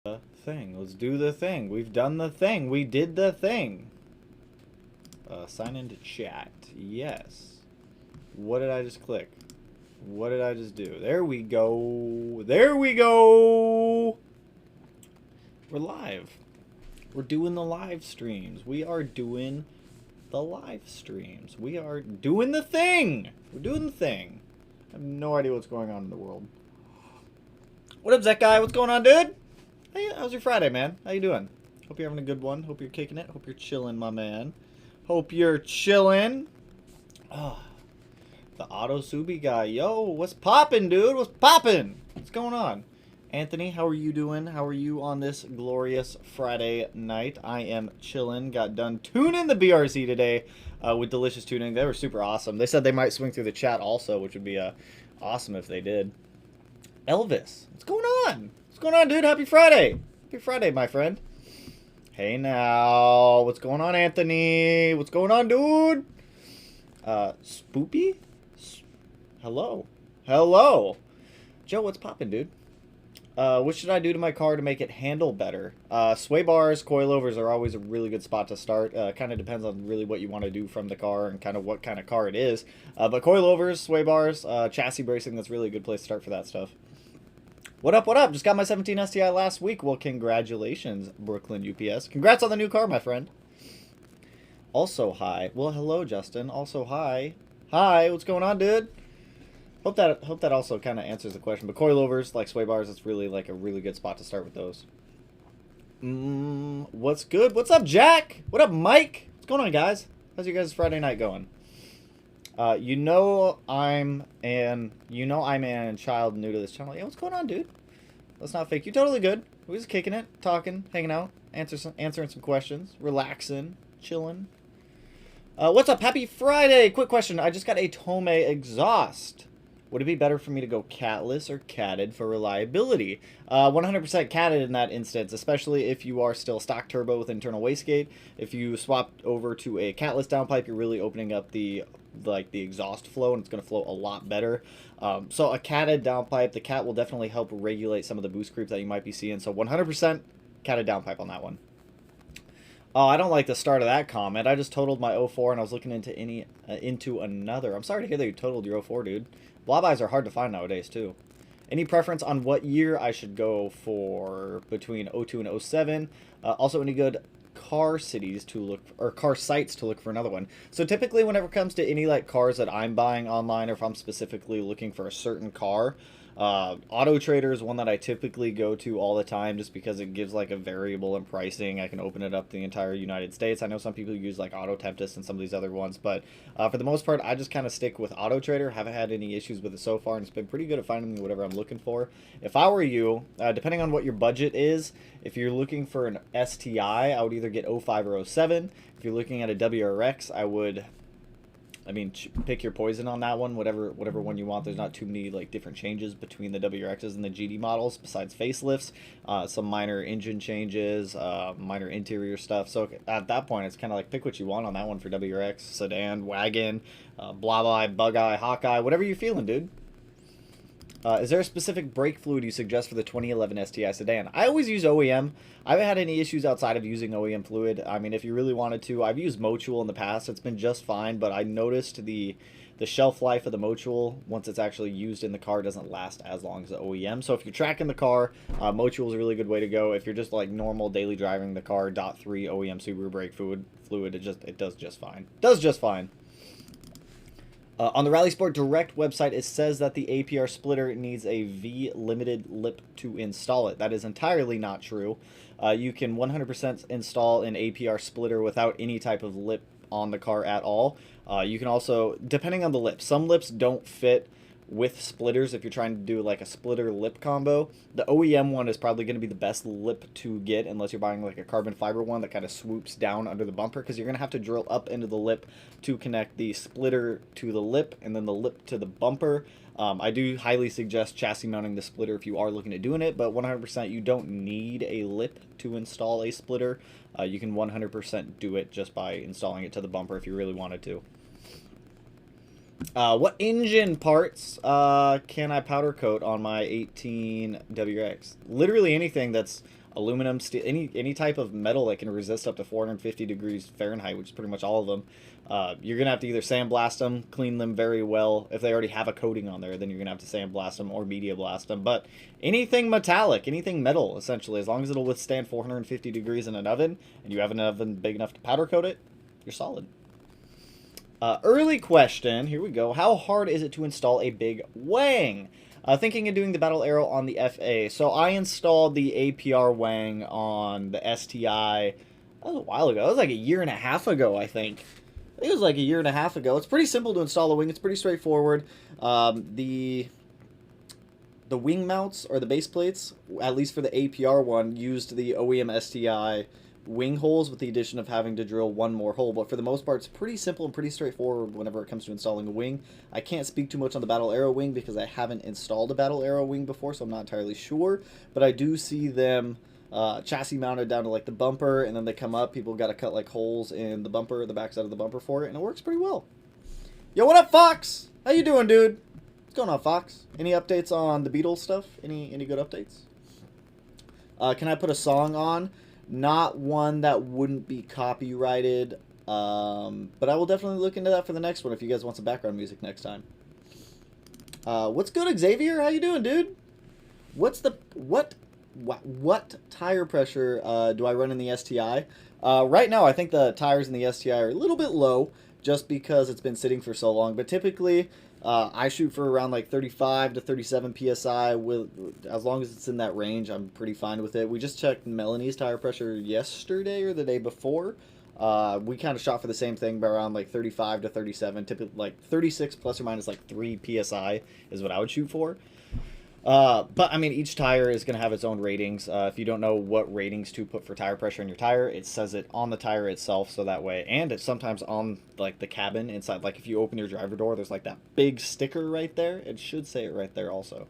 thing. Let's do the thing. We've done the thing. We did the thing. Sign into chat. Yes. What did I just click? What did I just do? There we go. There we go. We're live. We're doing the live streams. We are doing the live streams. We are doing the thing. We're doing the thing. I have no idea what's going on in the world. What up, Zach guy? What's going on, dude? Hey, how's your Friday, man? How you doing? Hope you're having a good one. Hope you're kicking it. Hope you're chilling, my man. Hope you're chilling. Oh, the Auto Subi guy. Yo, what's poppin', dude? What's poppin'? What's going on? Anthony, how are you doing? How are you on this glorious Friday night? I am chilling. Got done tuning the BRZ today with Delicious Tuning. They were super awesome. They said they might swing through the chat also, which would be awesome if they did. Elvis, what's going on? What's going on, dude? Happy Friday. Happy Friday, my friend. Hey, now. What's going on, Anthony? What's going on, dude? Spoopy? Hello. Hello. Joe, what's poppin', dude? What should I do to my car to make it handle better? Sway bars, coilovers are always a really good spot to start. Kind of depends on really what you want to do from the car and kind of what kind of car it is. But coilovers, sway bars, chassis bracing, that's really a good place to start for that stuff. What up, what up? Just got my 17 STI last week. Well, congratulations, Brooklyn UPS. Congrats on the new car, my friend. Also, hi. Well, hello, Justin. Also, hi. Hi, what's going on, dude? Hope that also kind of answers the question. But coilovers, like sway bars, it's really like a really good spot to start with those. What's good? What's up, Jack? What up, Mike? What's going on, guys? How's your guys' Friday night going? You know I'm an child new to this channel. Yeah, what's going on, dude? That's not fake. You're totally good. We're just kicking it, talking, hanging out, answering some questions, relaxing, chilling. What's up? Happy Friday! Quick question. I just got a Tome exhaust. Would it be better for me to go catless or catted for reliability? 100% catted in that instance, especially if you are still stock turbo with internal wastegate. If you swap over to a catless downpipe, you're really opening up the exhaust flow, and it's going to flow a lot better. So a catted downpipe, the cat will definitely help regulate some of the boost creep that you might be seeing. So 100% catted downpipe on that one. Oh, I don't like the start of that comment. I just totaled my 04 and I was looking into another. I'm sorry to hear that you totaled your 04, dude. Blob eyes are hard to find nowadays, too. Any preference on what year I should go for between 02 and 07? Also, any good car cities to look, or car sites to look for another one. So typically whenever it comes to any like cars that I'm buying online, or if I'm specifically looking for a certain car, Auto Trader is one that I typically go to all the time just because it gives like a variable in pricing. I can open it up the entire United States. I know some people use like Auto Tempest and some of these other ones, but for the most part I just kind of stick with Auto Trader. Haven't had any issues with it so far, and it's been pretty good at finding me whatever I'm looking for. If I were you, depending on what your budget is, if you're looking for an STI, I would either get 05 or 07. If you're looking at a WRX, pick your poison on that one, whatever one you want. There's not too many like different changes between the WRXs and the GD models besides facelifts, some minor engine changes, minor interior stuff. So at that point, it's kind of like pick what you want on that one for WRX, sedan, wagon, blob eye, bug eye, hawkeye, whatever you're feeling, dude. Is there a specific brake fluid you suggest for the 2011 STI sedan? I always use OEM. I haven't had any issues outside of using OEM fluid. I mean, if you really wanted to, I've used Motul in the past. It's been just fine, but I noticed the shelf life of the Motul, once it's actually used in the car, doesn't last as long as the OEM. So if you're tracking the car, Motul is a really good way to go. If you're just like normal daily driving the car, .3 OEM Subaru brake fluid, it does just fine. Does just fine. On the Rally Sport Direct website, it says that the APR splitter needs a V-limited lip to install it. That is entirely not true. You can 100% install an APR splitter without any type of lip on the car at all. You can also, depending on the lip, some lips don't fit with splitters if you're trying to do like a splitter lip combo. The OEM one is probably going to be the best lip to get unless you're buying like a carbon fiber one that kind of swoops down under the bumper, because you're going to have to drill up into the lip to connect the splitter to the lip and then the lip to the bumper. I do highly suggest chassis mounting the splitter if you are looking at doing it, but 100% you don't need a lip to install a splitter. You can 100% do it just by installing it to the bumper if you really wanted to. What engine parts can I powder coat on my 18 WX? Literally anything that's aluminum, steel, any type of metal that can resist up to 450 degrees Fahrenheit, which is pretty much all of them. You're going to have to either sandblast them, clean them very well. If they already have a coating on there, then you're going to have to sandblast them or media blast them. But anything metallic, anything metal, essentially, as long as it'll withstand 450 degrees in an oven, and you have an oven big enough to powder coat it, you're solid. Early question, here we go. How hard is it to install a big Wang? Thinking of doing the Battle Arrow on the FA. So I installed the APR Wang on the STI, that was a while ago. That was like a year and a half ago, I think. It was like a year and a half ago. It's pretty simple to install a wing. It's pretty straightforward. The wing mounts, or the base plates, at least for the APR one, used the OEM STI wing holes with the addition of having to drill one more hole. But for the most part, it's pretty simple and pretty straightforward whenever it comes to installing a wing. I can't speak too much on the Battle Arrow wing because I haven't installed a Battle Arrow wing before, so I'm not entirely sure. But I do see them chassis mounted down to like the bumper, and then they come up. People got to cut like holes in the bumper, the backside of the bumper for it, and it works pretty well. Yo, what up, Fox? How you doing, dude? What's going on, Fox? Any updates on the Beatles stuff? Any good updates? Can I put a song on? Not one that wouldn't be copyrighted, but I will definitely look into that for the next one if you guys want some background music next time. What's good, Xavier? How you doing, dude? What tire pressure do I run in the STI? Right now, I think the tires in the STI are a little bit low just because it's been sitting for so long. But typically, I shoot for around like 35 to 37 PSI. As long as it's in that range, I'm pretty fine with it. We just checked Melanie's tire pressure yesterday or the day before. We kind of shot for the same thing, but around like 35 to 37. Typically, like 36 plus or minus like 3 PSI is what I would shoot for. But I mean, each tire is going to have its own ratings. If you don't know what ratings to put for tire pressure in your tire, it says it on the tire itself, so that way, and it's sometimes on like the cabin inside. Like if you open your driver door, there's like that big sticker right there. It should say it right there also.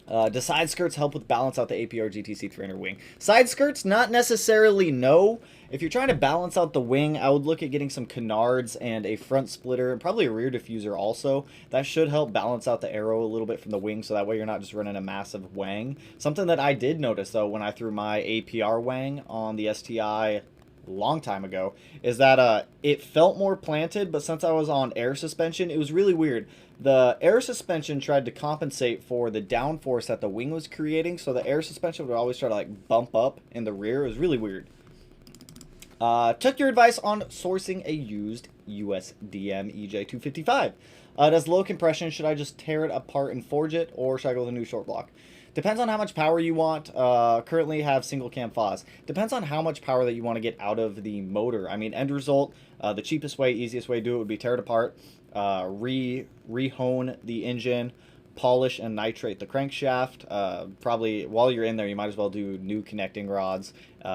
Do side skirts help with balance out the APR GTC trainer wing? Side skirts, not necessarily, no. If you're trying to balance out the wing, I would look at getting some canards and a front splitter and probably a rear diffuser also. That should help balance out the arrow a little bit from the wing, so that way you're not just running a massive Wang. Something that I did notice though when I threw my APR Wang on the STI a long time ago is that it felt more planted, but since I was on air suspension, it was really weird. The air suspension tried to compensate for the downforce that the wing was creating, so the air suspension would always try to like bump up in the rear. It was really weird. Took your advice on sourcing a used USDM EJ255. It has low compression. Should I just tear it apart and forge it, or should I go with a new short block? Depends on how much power you want. Currently have single cam FOS. Depends on how much power that you want to get out of the motor. I mean, end result, the cheapest way, easiest way to do it would be tear it apart, re-hone the engine, polish and nitrate the crankshaft. Probably while you're in there, you might as well do new connecting rods,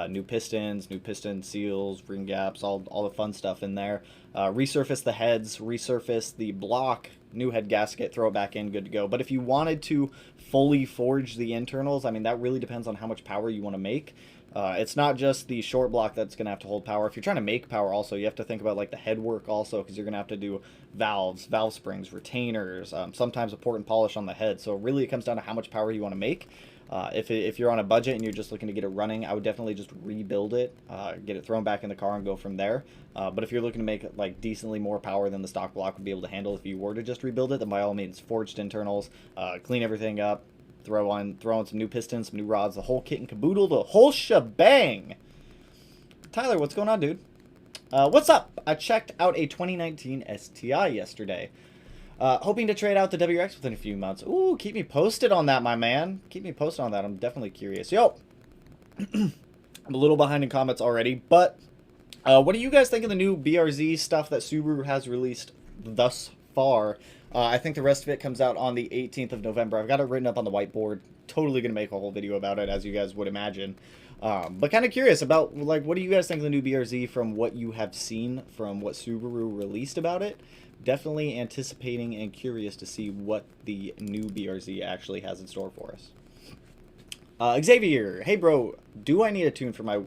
new pistons, new piston seals, ring gaps, all the fun stuff in there. Resurface the heads, resurface the block, new head gasket, throw it back in, good to go. But if you wanted to fully forge the internals, I mean, that really depends on how much power you want to make. It's not just the short block that's going to have to hold power. If you're trying to make power also, you have to think about like the head work also, because you're going to have to do valves, valve springs, retainers, sometimes a port and polish on the head. So really it comes down to how much power you want to make. If you're on a budget and you're just looking to get it running, I would definitely just rebuild it, get it thrown back in the car and go from there. But if you're looking to make like decently more power than the stock block would be able to handle if you were to just rebuild it, then by all means, forged internals, clean everything up, throw on some new pistons, some new rods, the whole kit and caboodle, the whole shebang. Tyler, what's going on, dude? What's up? I checked out a 2019 STI yesterday. Hoping to trade out the WRX within a few months. Ooh, keep me posted on that, my man. Keep me posted on that. I'm definitely curious. Yo, I'm a little behind in comments already, but what do you guys think of the new BRZ stuff that Subaru has released thus far? I think the rest of it comes out on the 18th of November. I've got it written up on the whiteboard. Totally going to make a whole video about it, as you guys would imagine. But kind of curious about, like, what do you guys think of the new BRZ from what you have seen from what Subaru released about it? Definitely anticipating and curious to see what the new BRZ actually has in store for us. Xavier, hey bro, do I need a tune for my...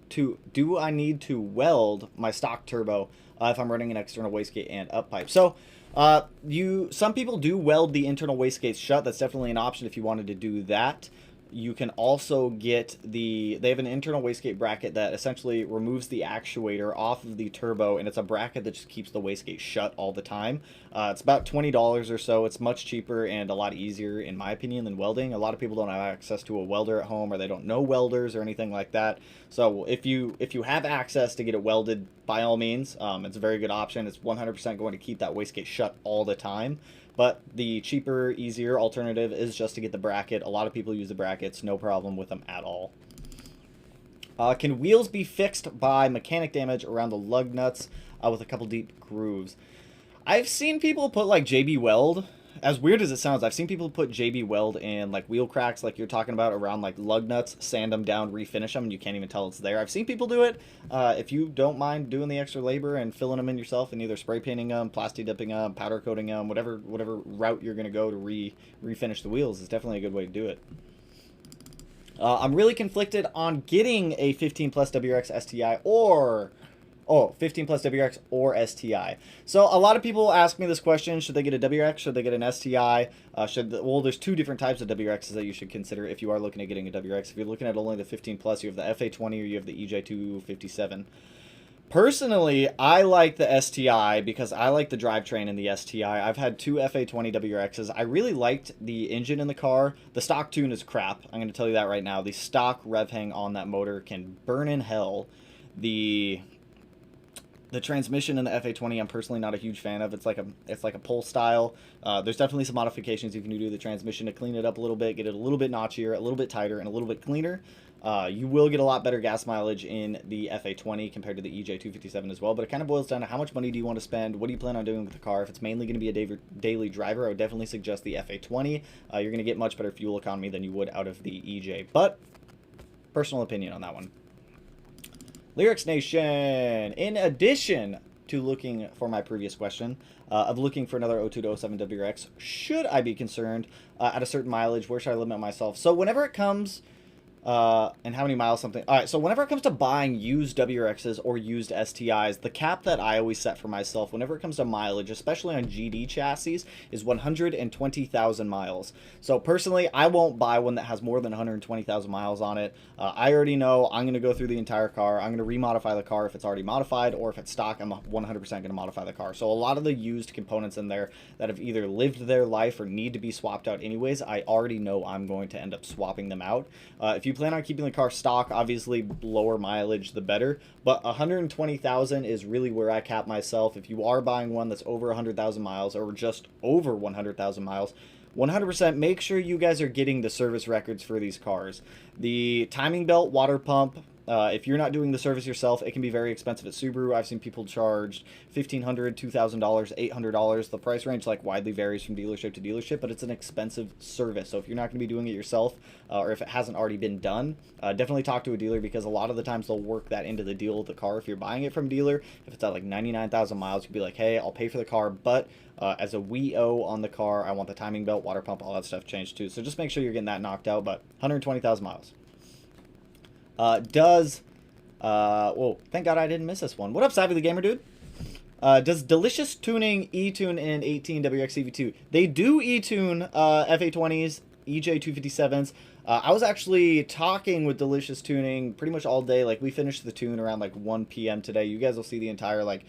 do I need to weld my stock turbo if I'm running an external wastegate and up pipe? So... some people do weld the internal wastegates shut. That's definitely an option if you wanted to do that. You can also get they have an internal wastegate bracket that essentially removes the actuator off of the turbo, and it's a bracket that just keeps the wastegate shut all the time. It's about $20 or so. It's much cheaper and a lot easier, in my opinion, than welding. A lot of people don't have access to a welder at home, or they don't know welders or anything like that. So if you have access to get it welded, by all means, it's a very good option. It's 100% going to keep that wastegate shut all the time. But the cheaper, easier alternative is just to get the bracket. A lot of people use the brackets, no problem with them at all. Can wheels be fixed by mechanic damage around the lug nuts with a couple deep grooves? I've seen people put like JB Weld. As weird as it sounds, I've seen people put JB Weld in like wheel cracks like you're talking about around like lug nuts, sand them down, refinish them, and you can't even tell it's there. I've seen people do it. If you don't mind doing the extra labor and filling them in yourself and either spray painting them, plastic dipping them, powder coating them, whatever route you're going to go to refinish the wheels is definitely a good way to do it. I'm really conflicted on getting a 15 plus WRX STI or... 15 plus WRX or STI. So a lot of people ask me this question: should they get a WRX? Should they get an STI? Well, there's two different types of WRXs that you should consider if you are looking at getting a WRX. If you're looking at only the 15 plus, you have the FA20 or you have the EJ257. Personally, I like the STI because I like the drivetrain in the STI. I've had two FA20 WRXs. I really liked the engine in the car. The stock tune is crap. I'm going to tell you that right now. The stock rev hang on that motor can burn in hell. The transmission in the FA20, I'm personally not a huge fan of. It's like a pull style. There's definitely some modifications you can do to the transmission to clean it up a little bit, get it a little bit notchier, a little bit tighter, and a little bit cleaner. You will get a lot better gas mileage in the FA20 compared to the EJ257 as well, but it kind of boils down to how much money do you want to spend, what do you plan on doing with the car. If it's mainly going to be a daily driver, I would definitely suggest the FA20. You're going to get much better fuel economy than you would out of the EJ, but personal opinion on that one. Lyrics Nation, in addition to looking for my previous question of looking for another 02 to 07 WRX, should I be concerned at a certain mileage? Where should I limit myself? So whenever it comes, and how many miles something. All right, so whenever it comes to buying used WRXs or used STIs, the cap that I always set for myself whenever it comes to mileage, especially on GD chassis, is 120,000 miles. So personally, I won't buy one that has more than 120,000 miles on it. I already know I'm going to go through the entire car. I'm going to remodify the car if it's already modified, or if it's stock, I'm 100% going to modify the car. So a lot of the used components in there that have either lived their life or need to be swapped out anyways, I already know I'm going to end up swapping them out. If you plan on keeping the car stock, obviously lower mileage the better, but 120,000 is really where I cap myself. If you are buying one that's over 100,000 miles or just over 100,000 miles, 100% make sure you guys are getting the service records for these cars. The timing belt, water pump, if you're not doing the service yourself, it can be very expensive at Subaru. I've seen people charge $1,500, $2,000, $800. The price range like widely varies from dealership to dealership, but it's an expensive service. So if you're not going to be doing it yourself, or if it hasn't already been done, definitely talk to a dealer, because a lot of the times they'll work that into the deal of the car. If you're buying it from a dealer, if it's at like 99,000 miles, you'll be like, hey, I'll pay for the car, but as a WEO on the car, I want the timing belt, water pump, all that stuff changed too. So just make sure you're getting that knocked out, but 120,000 miles. Whoa, thank God I didn't miss this one. What up, Savvy the Gamer Dude? Does Delicious Tuning E-Tune in 18 WRX EV2? They do E-Tune FA20s, EJ257s. I was actually talking with Delicious Tuning pretty much all day. Like, we finished the tune around like 1 p.m. today. You guys will see the entire like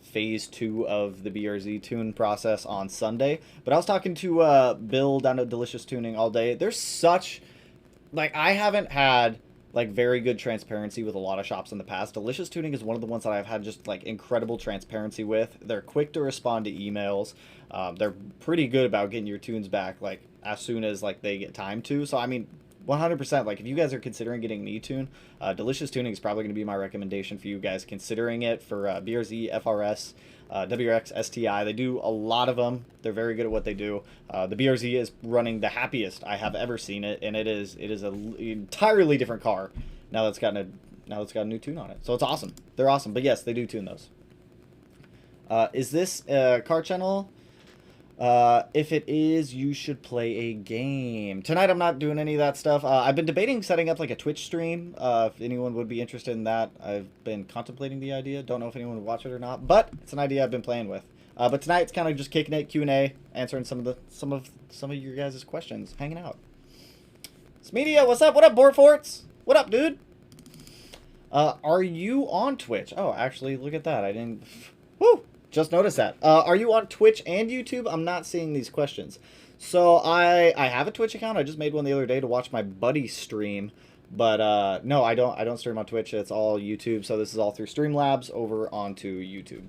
phase 2 of the BRZ tune process on Sunday. But I was talking to Bill down at Delicious Tuning all day. There's such, like, I haven't had like very good transparency with a lot of shops in the past. Delicious Tuning is one of the ones that I've had just like incredible transparency with. They're quick to respond to emails. They're pretty good about getting your tunes back like as soon as like they get time to. So I mean, 100%, like if you guys are considering getting an e-tune, Delicious Tuning is probably going to be my recommendation for you guys considering it for BRZ, FRS, WRX, STI. They do a lot of them. They're very good at what they do. The BRZ is running the happiest I have ever seen it, and it is an entirely different car now that's got a new tune on it. So it's awesome. They're awesome. But yes, they do tune those. Is this a car channel? If it is, you should play a game. Tonight I'm not doing any of that stuff. I've been debating setting up like a Twitch stream, if anyone would be interested in that. I've been contemplating the idea. Don't know if anyone would watch it or not, but it's an idea I've been playing with. But tonight it's kind of just kicking it, Q&A, answering some of your guys' questions, hanging out. Media, what's up? What up, Bortforts? What up, dude? Are you on Twitch? Oh, actually, look at that. I didn't... Woo! Just noticed that. Are you on Twitch and YouTube? I'm not seeing these questions. So, I have a Twitch account. I just made one the other day to watch my buddy stream. But, no, I don't stream on Twitch. It's all YouTube. So, this is all through Streamlabs over onto YouTube.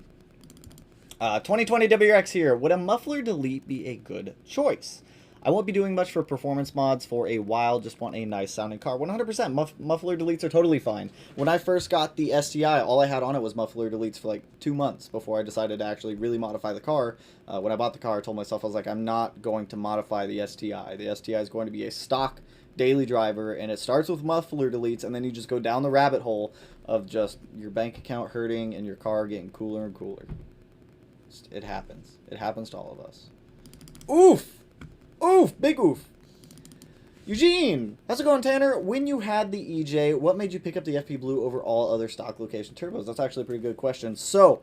2020 WRX here. Would a muffler delete be a good choice? I won't be doing much for performance mods for a while, just want a nice sounding car. 100%, muffler deletes are totally fine. When I first got the STI, all I had on it was muffler deletes for like 2 months before I decided to actually really modify the car. When I bought the car, I told myself, I was like, I'm not going to modify the STI. The STI is going to be a stock daily driver, and it starts with muffler deletes, and then you just go down the rabbit hole of just your bank account hurting and your car getting cooler and cooler. It happens. It happens to all of us. Oof! Oof! Big oof! Eugene! How's it going, Tanner? When you had the EJ, what made you pick up the FP Blue over all other stock location turbos? That's actually a pretty good question. So,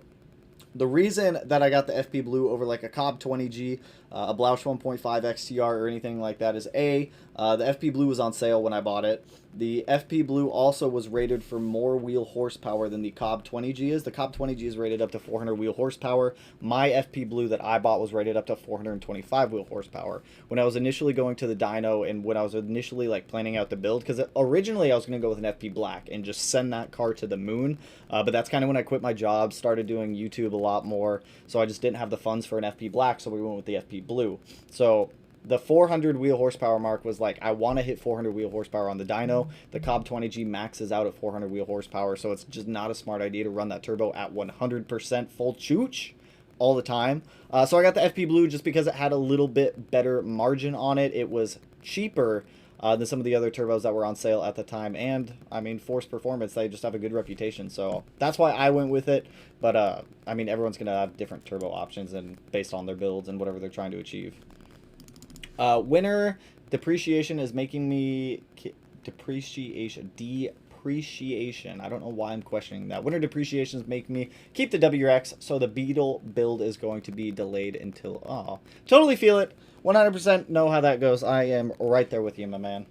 the reason that I got the FP Blue over like a Cobb 20G, a Blausch 1.5 XTR, or anything like that is the FP Blue was on sale when I bought it. The FP Blue also was rated for more wheel horsepower than the Cobb 20G is. The Cobb 20G is rated up to 400 wheel horsepower. My FP Blue that I bought was rated up to 425 wheel horsepower. When I was initially going to the dyno and when I was initially like planning out the build, because originally I was going to go with an FP Black and just send that car to the moon. But that's kind of when I quit my job, started doing YouTube a lot more. So I just didn't have the funds for an FP Black, so we went with the FP Blue. So the 400 wheel horsepower mark was like, I want to hit 400 wheel horsepower on the dyno. The Cobb 20G maxes out at 400 wheel horsepower, so it's just not a smart idea to run that turbo at 100% full chooch all the time. So I got the FP Blue just because it had a little bit better margin on it. It was cheaper than some of the other turbos that were on sale at the time. And, I mean, Force Performance, they just have a good reputation. So that's why I went with it. But, I mean, everyone's going to have different turbo options and based on their builds and whatever they're trying to achieve. Winter depreciation is making me depreciation. I don't know why I'm questioning that. Winter depreciation is making me keep the WRX, so the Beetle build is going to be delayed until. Oh, totally feel it. 100% know how that goes. I am right there with you, my man.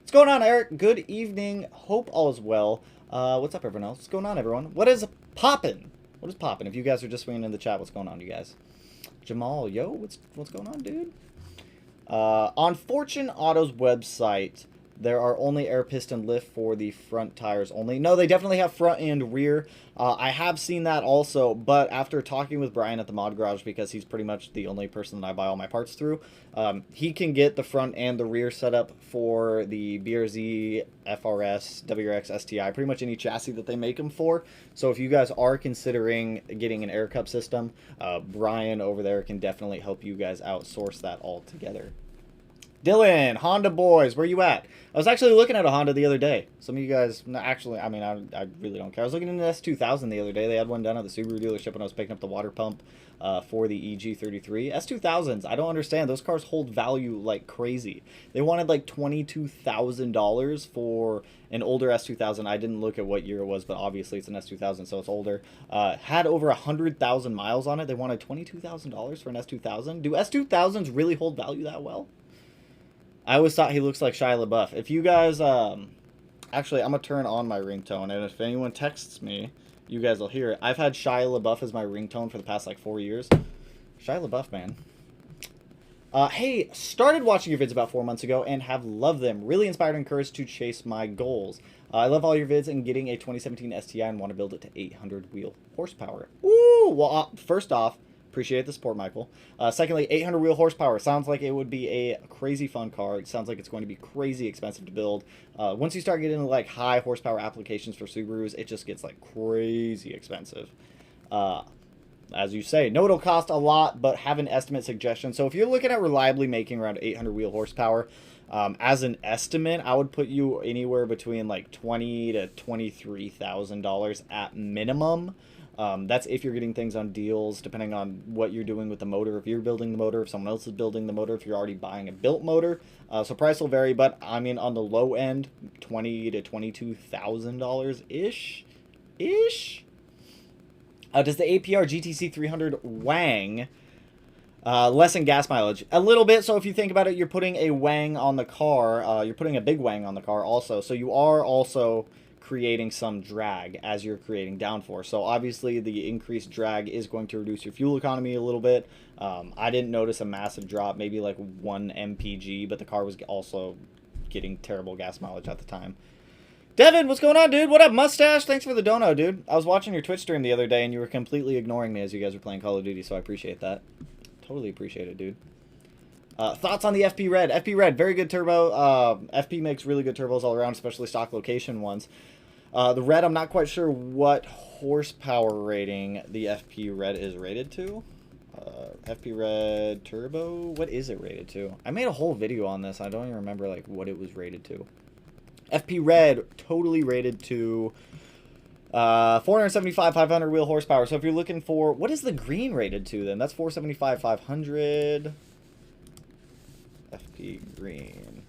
What's going on, Eric? Good evening. Hope all is well. What's up, everyone else? What's going on, everyone? What is poppin'? What is poppin'? If you guys are just swinging in the chat, what's going on, you guys? Jamal, yo, what's going on, dude? On Fortune Auto's website, there are only air piston lift for the front tires only. No, they definitely have front and rear. I have seen that also, but after talking with Brian at the Mod Garage, because he's pretty much the only person that I buy all my parts through, he can get the front and the rear setup for the BRZ, FRS, WRX, STI, pretty much any chassis that they make them for. So if you guys are considering getting an air cup system, Brian over there can definitely help you guys outsource that all together. Dylan, Honda boys, where you at? I was actually looking at a Honda the other day. Some of you guys, actually, I mean, I really don't care. I was looking at an S2000 the other day. They had one done at the Subaru dealership when I was picking up the water pump for the EG33. S2000s, I don't understand. Those cars hold value like crazy. They wanted like $22,000 for an older S2000. I didn't look at what year it was, but obviously it's an S2000, so it's older. Had over 100,000 miles on it. They wanted $22,000 for an S2000. Do S2000s really hold value that well? I always thought he looks like Shia LaBeouf. If you guys, actually, I'm going to turn on my ringtone, and if anyone texts me, you guys will hear it. I've had Shia LaBeouf as my ringtone for the past, like, 4 years. Shia LaBeouf, man. Hey, started watching your vids about 4 months ago and have loved them. Really inspired and encouraged to chase my goals. I love all your vids and getting a 2017 STI and want to build it to 800 wheel horsepower. Ooh! Well, first off, appreciate the support, Michael. Secondly, 800 wheel horsepower. Sounds like it would be a crazy fun car. It sounds like it's going to be crazy expensive to build. Once you start getting into like high horsepower applications for Subarus, it just gets like crazy expensive. As you say, know it'll cost a lot, but have an estimate suggestion. So if you're looking at reliably making around 800 wheel horsepower, as an estimate, I would put you anywhere between like $20,000 to $23,000 at minimum. That's if you're getting things on deals, depending on what you're doing with the motor. If you're building the motor, if someone else is building the motor, if you're already buying a built motor. So price will vary, but I mean on the low end, $20,000 to $22,000 ish. Does the APR GTC 300 Wang Less in gas mileage. A little bit, so if you think about it, you're putting a Wang on the car. You're putting a big Wang on the car also. So you are also creating some drag as you're creating downforce. So obviously the increased drag is going to reduce your fuel economy a little bit. I didn't notice a massive drop, maybe like 1 mpg, but the car was also getting terrible gas mileage at the time. Devin, what's going on, dude? What up, Mustache? Thanks for the dono, dude. I was watching your Twitch stream the other day, and you were completely ignoring me as you guys were playing Call of Duty, so I appreciate that. Totally appreciate it, dude. Thoughts on the FP Red? FP Red, very good turbo. FP makes really good turbos all around, especially stock location ones. The Red, I'm not quite sure what horsepower rating the FP Red is rated to. FP Red Turbo, what is it rated to? I made a whole video on this. I don't even remember like what it was rated to. FP Red, totally rated to 475, 500 wheel horsepower. So if you're looking for, what is the green rated to then? That's 475, 500. FP Green.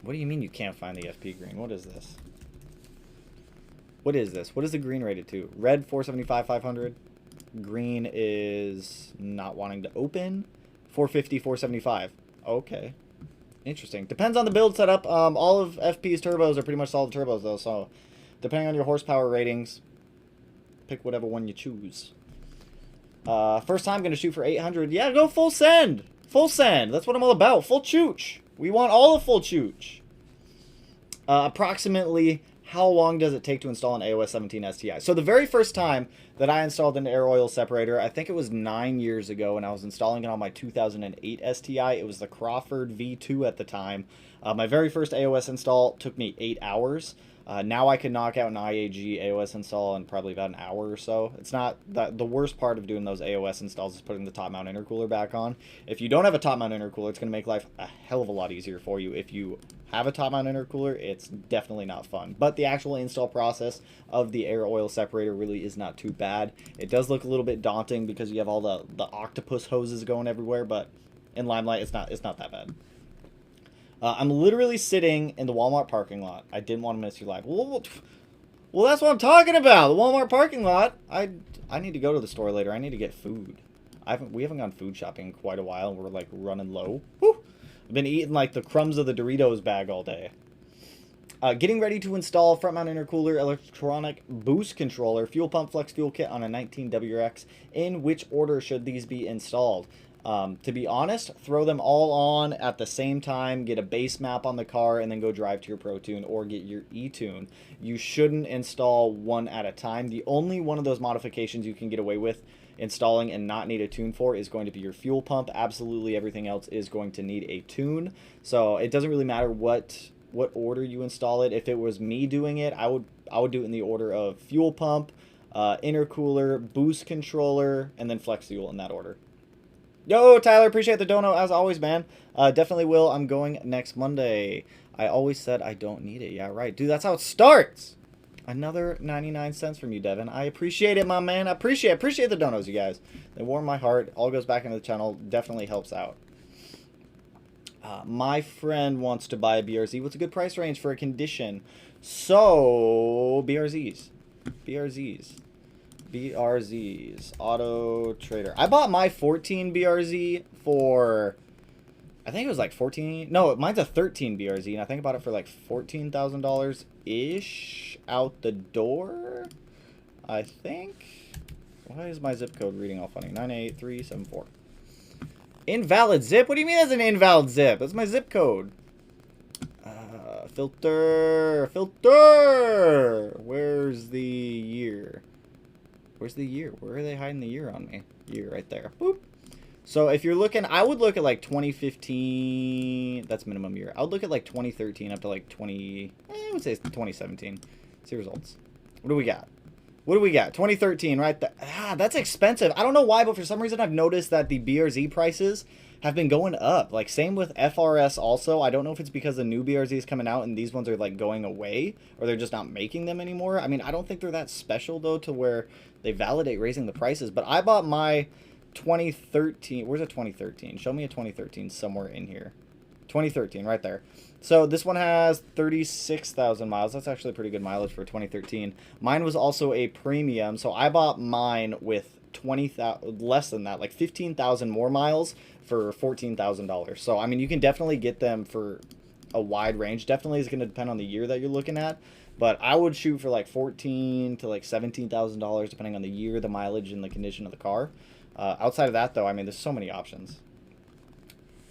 What do you mean you can't find the FP Green? What is this? What is this? What is the green rated to? Red 475, 500. Green is not wanting to open. 450, 475. Okay. Interesting. Depends on the build setup. All of FP's turbos are pretty much solid turbos though, so depending on your horsepower ratings, pick whatever one you choose. First time going to shoot for 800. Yeah, go full send. Full send. That's what I'm all about. Full chooch. We want all of full chooch. Approximately how long does it take to install an AOS 17 STI? So the very first time that I installed an air oil separator, I think it was 9 years ago, and I was installing it on my 2008 STI. It was the Crawford V2 at the time. My very first AOS install took me 8 hours. Now I can knock out an IAG AOS install in probably about an hour or so. It's not the worst part of doing those AOS installs is putting the top mount intercooler back on. If you don't have a top mount intercooler, it's going to make life a hell of a lot easier for you. If you have a top mount intercooler, it's definitely not fun. But the actual install process of the air oil separator really is not too bad. It does look a little bit daunting because you have all the octopus hoses going everywhere, but in Limelight, it's not that bad. I'm literally sitting in the Walmart parking lot. I didn't want to miss you live. Well, that's what I'm talking about. The Walmart parking lot. I need to go to the store later. I need to get food. We haven't gone food shopping in quite a while. We're like running low. Woo! I've been eating like the crumbs of the Doritos bag all day. Getting ready to install front mount intercooler, electronic boost controller, fuel pump flex fuel kit on a 19 WRX. In which order should these be installed? To be honest, throw them all on at the same time, get a base map on the car, and then go drive to your Pro Tune or get your E-Tune. You shouldn't install one at a time. The only one of those modifications you can get away with installing and not need a tune for is going to be your fuel pump. Absolutely everything else is going to need a tune. So it doesn't really matter what order you install it. If it was me doing it, I would do it in the order of fuel pump, intercooler, boost controller, and then flex fuel in that order. Yo, Tyler, appreciate the dono as always, man. Definitely will. I'm going next Monday. I always said I don't need it. Yeah, right. Dude, that's how it starts. Another 99 cents from you, Devin. I appreciate it, my man. I appreciate the donos, you guys. They warm my heart. All goes back into the channel. Definitely helps out. My friend wants to buy a BRZ. What's a good price range for a condition? So, BRZs. Auto Trader. I bought my 14 BRZ for, I think it was like 14. No, mine's a 13 BRZ, and I think I bought it for like $14,000 ish out the door. I think. Why is my zip code reading all funny? 98374. Invalid zip? What do you mean that's an invalid zip? That's my zip code. Filter. Where's the year? Where's the year? Where are they hiding the year on me? Year right there. Boop. So if you're looking, I would look at like 2015. That's minimum year. I would look at like 2013 up to like I would say it's 2017. See results. What do we got? 2013 right there. That's expensive. I don't know why, but for some reason I've noticed that the BRZ prices have been going up. Like same with FRS also. I don't know if it's because the new BRZ is coming out and these ones are like going away or they're just not making them anymore. I mean, I don't think they're that special though to where they validate raising the prices. But I bought my 2013. Where's a 2013? Show me a 2013 somewhere in here. 2013 right there. So this one has 36,000 miles. That's actually pretty good mileage for 2013. Mine was also a premium, so I bought mine with 20,000, less than that, like 15,000 more miles for $14,000. So I mean, you can definitely get them for a wide range. Definitely is going to depend on the year that you're looking at, but I would shoot for like $14,000 to like $17,000 depending on the year, the mileage, and the condition of the car. Outside of that, though, I mean, there's so many options.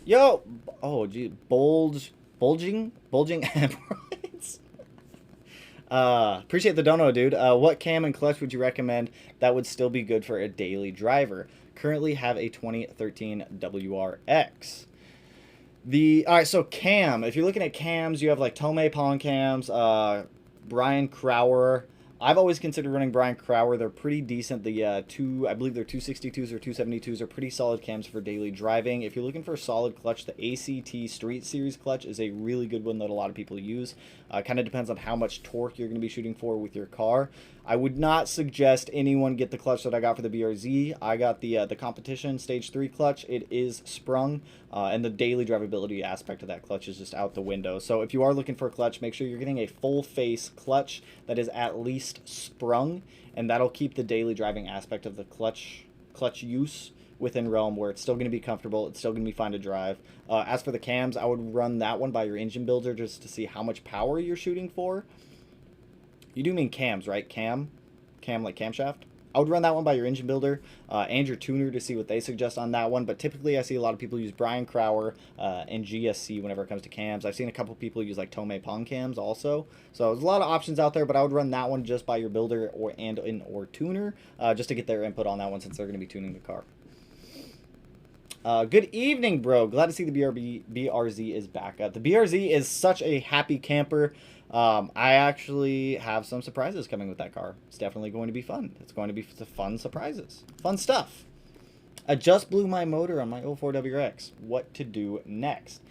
Yo, oh gee, bulging hemorrhoids. Appreciate the dono, dude. What cam and clutch would you recommend that would still be good for a daily driver? Currently have a 2013 WRX. Alright, so cam. If you're looking at cams, you have like Tomei Pong cams, Brian Crower. I've always considered running Brian Crower. They're pretty decent. The I believe they're 262s or 272s are pretty solid cams for daily driving. If you're looking for a solid clutch, the ACT Street Series clutch is a really good one that a lot of people use. Kind of depends on how much torque you're going to be shooting for with your car. I would not suggest anyone get the clutch that I got for the BRZ. I got the competition stage 3 clutch. It is sprung, and the daily drivability aspect of that clutch is just out the window. So if you are looking for a clutch, make sure you're getting a full face clutch that is at least sprung, and that'll keep the daily driving aspect of the clutch use within realm, where it's still going to be comfortable, it's still going to be fine to drive. As for the cams, I would run that one by your engine builder just to see how much power you're shooting for. You do mean cams, right? Cam like camshaft? I would run that one by your engine builder and your tuner to see what they suggest on that one. But typically I see a lot of people use Brian Crower and GSC whenever it comes to cams. I've seen a couple people use like Tomei Pong cams also. So there's a lot of options out there, but I would run that one just by your builder or tuner just to get their input on that one, since they're going to be tuning the car. Good evening, bro. Glad to see the BRZ is back up. The BRZ is such a happy camper. I actually have some surprises coming with that car. It's definitely going to be fun. It's going to be fun surprises. Fun stuff. I just blew my motor on my 04 WRX. What to do next?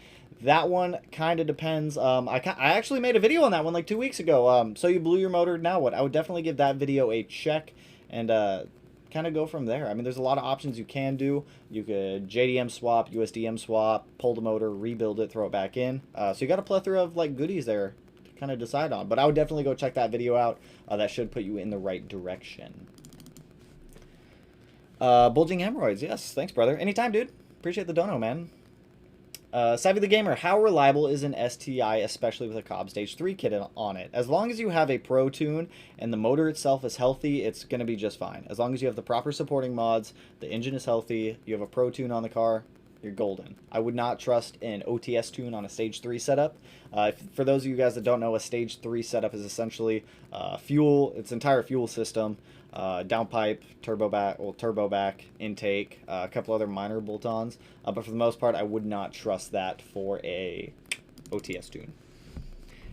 That one kind of depends. I actually made a video on that one like 2 weeks ago. So you blew your motor, now what? I would definitely give that video a check and kind of go from there. I mean, there's a lot of options you can do. You could JDM swap, USDM swap, pull the motor, rebuild it, throw it back in. So you got a plethora of like goodies there to kind of decide on. But I would definitely go check that video out. That should put you in the right direction. Bulging hemorrhoids. Yes, thanks, brother. Anytime, dude. Appreciate the dono, man. Savvy the Gamer, how reliable is an STI, especially with a Cobb Stage 3 kit on it? As long as you have a Pro Tune and the motor itself is healthy, it's going to be just fine. As long as you have the proper supporting mods, the engine is healthy, you have a Pro Tune on the car, you're golden. I would not trust an OTS tune on a Stage 3 setup. For those of you guys that don't know, a Stage 3 setup is essentially its entire fuel system, downpipe, turbo back, intake, a couple other minor bolt-ons. But for the most part, I would not trust that for a OTS tune.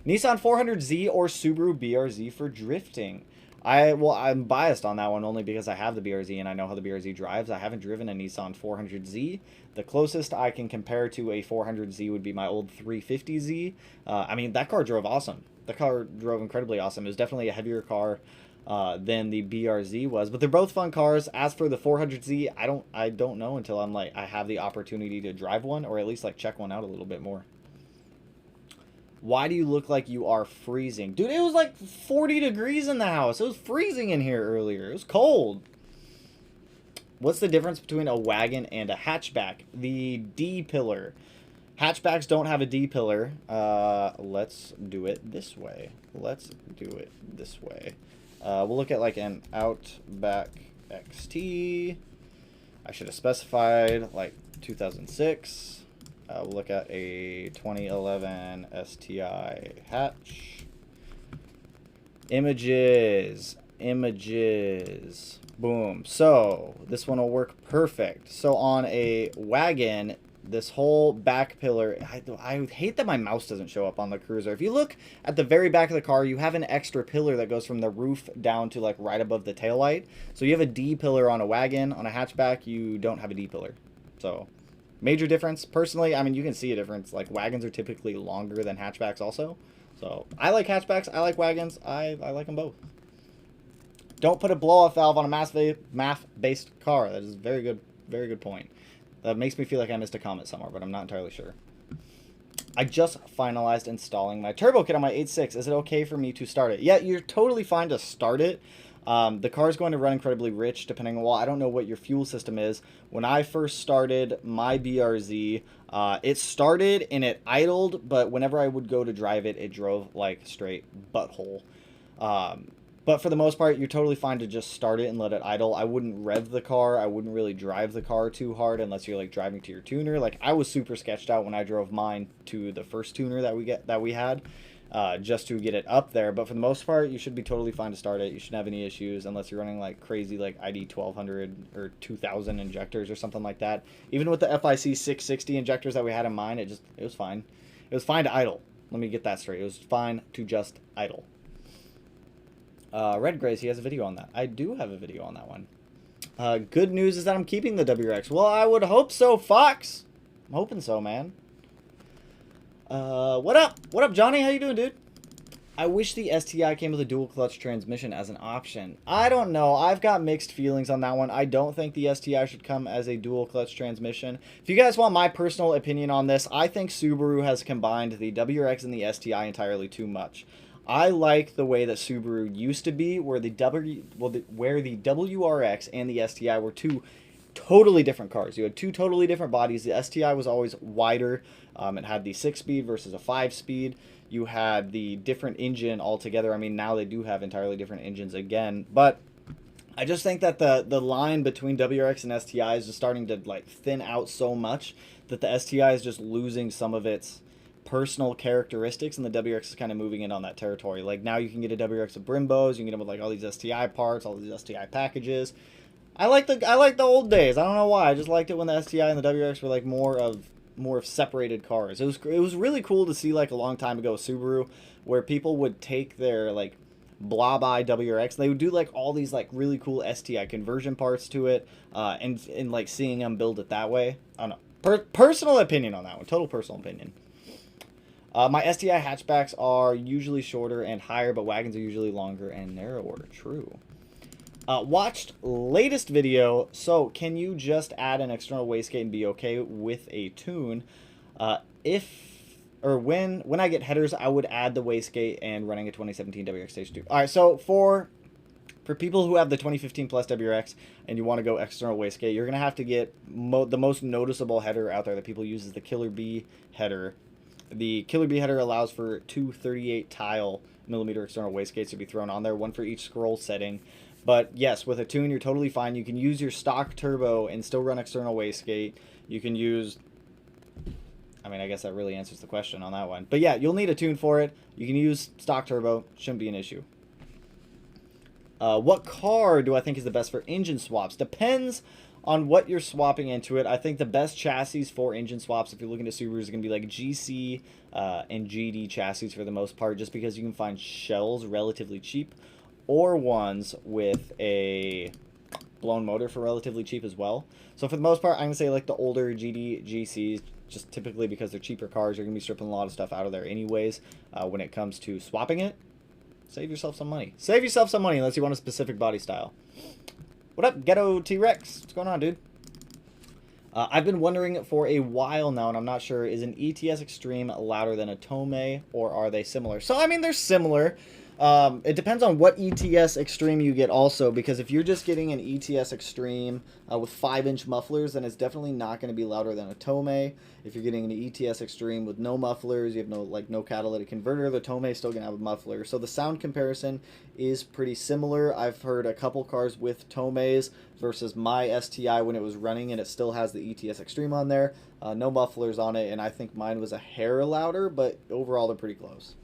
Nissan 400Z or Subaru BRZ for drifting? I'm biased on that one only because I have the BRZ and I know how the BRZ drives. I haven't driven a Nissan 400Z. The closest I can compare to a 400Z would be my old 350Z. I mean, that car drove awesome. The car drove incredibly awesome. It was definitely a heavier car than the BRZ was, but they're both fun cars. As for the 400Z, I don't know until I have the opportunity to drive one, or at least like check one out a little bit more. Why do you look like you are freezing? Dude, it was like 40 degrees in the house. It was freezing in here earlier. It was cold. What's the difference between a wagon and a hatchback? The D-pillar. Hatchbacks don't have a D-pillar. Let's do it this way. We'll look at like an Outback XT. I should have specified like 2006. We'll look at a 2011 STI hatch. Images. Boom. So this one will work perfect. So on a wagon, this whole back pillar, I hate that my mouse doesn't show up on the Cruiser. If you look at the very back of the car, you have an extra pillar that goes from the roof down to like right above the taillight. So you have a D pillar on a wagon. On a hatchback, you don't have a D pillar. So major difference. Personally, I mean, you can see a difference. Like, wagons are typically longer than hatchbacks also. So I like hatchbacks. I like wagons. I like them both. Don't put a blow-off valve on a MAF-based car. That is a very good point. That makes me feel like I missed a comment somewhere, but I'm not entirely sure. I just finalized installing my turbo kit on my 8.6. Is it okay for me to start it? Yeah, you're totally fine to start it. The car is going to run incredibly rich depending on, well, I don't know what your fuel system is. When I first started my BRZ, it started and it idled, but whenever I would go to drive it, it drove like straight butthole. But for the most part, you're totally fine to just start it and let it idle. I wouldn't rev the car. I wouldn't really drive the car too hard unless you're like driving to your tuner. Like I was super sketched out when I drove mine to the first tuner that we had, just to get it up there. But for the most part, you should be totally fine to start it. You shouldn't have any issues unless you're running like crazy like ID 1200 or 2000 injectors or something like that. Even with the FIC 660 injectors that we had in mine, it was fine. It was fine to idle. Let me get that straight. It was fine to just idle. Red Grays, he has a video on that. I do have a video on that one. Good news is that I'm keeping the WRX. Well, I would hope so, Fox. I'm hoping so, man. What up? What up, Johnny? How you doing, dude? I wish the STI came with a dual clutch transmission as an option. I don't know. I've got mixed feelings on that one. I don't think the STI should come as a dual clutch transmission. If you guys want my personal opinion on this, I think Subaru has combined the WRX and the STI entirely too much. I like the way that Subaru used to be, where the WRX and the STI were two totally different cars. You had two totally different bodies. The STI was always wider. It had the 6-speed versus a 5-speed. You had the different engine altogether. I mean, now they do have entirely different engines again, but I just think that the line between WRX and STI is just starting to like thin out so much that the STI is just losing some of its personal characteristics, and the WRX is kind of moving in on that territory. Like now you can get a WRX with Brimbos, you can get them with like all these STI parts, all these STI packages. I like the old days. I don't know why. I just liked it when the STI and the WRX were like more of separated cars. It was really cool to see like a long time ago Subaru where people would take their like blob eye WRX, they would do like all these like really cool STI conversion parts to it, and like seeing them build it that way. I don't know. Personal opinion on that one. Total personal opinion. My STI hatchbacks are usually shorter and higher, but wagons are usually longer and narrower. True. Watched latest video. So can you just add an external wastegate and be okay with a tune? When I get headers, I would add the wastegate and running a 2017 WRX Station 2. All right, so for people who have the 2015 plus WRX and you want to go external wastegate, you're gonna have to get the most noticeable header out there that people use is the Killer B header. The Killer B header allows for two 38 tile millimeter external wastegates to be thrown on there, one for each scroll setting. But yes, with a tune, you're totally fine. You can use your stock turbo and still run external wastegate. You can use, I mean, I guess that really answers the question on that one. But yeah, you'll need a tune for it. You can use stock turbo. Shouldn't be an issue. What car do I think is the best for engine swaps? Depends on what you're swapping into it. I think the best chassis for engine swaps, if you're looking at Subaru, is going to be like GC and GD chassis for the most part, just because you can find shells relatively cheap, or ones with a blown motor for relatively cheap as well. So for the most part, I'm going to say like the older GD, GCs, just typically because they're cheaper cars, you're going to be stripping a lot of stuff out of there anyways. When it comes to swapping it, save yourself some money. Save yourself some money unless you want a specific body style. What up, Ghetto T-Rex? What's going on, dude? I've been wondering for a while now, and I'm not sure, is an ETS Extreme louder than a Tomei, or are they similar? So, I mean, they're similar. It depends on what ETS Extreme you get also, because if you're just getting an ETS Extreme with 5-inch mufflers, then it's definitely not going to be louder than a Tomei. If you're getting an ETS Extreme with no mufflers, you have no catalytic converter, the Tomei is still going to have a muffler. So the sound comparison is pretty similar. I've heard a couple cars with Tomeis versus my STI when it was running, and it still has the ETS Extreme on there. No mufflers on it, and I think mine was a hair louder, but overall they're pretty close.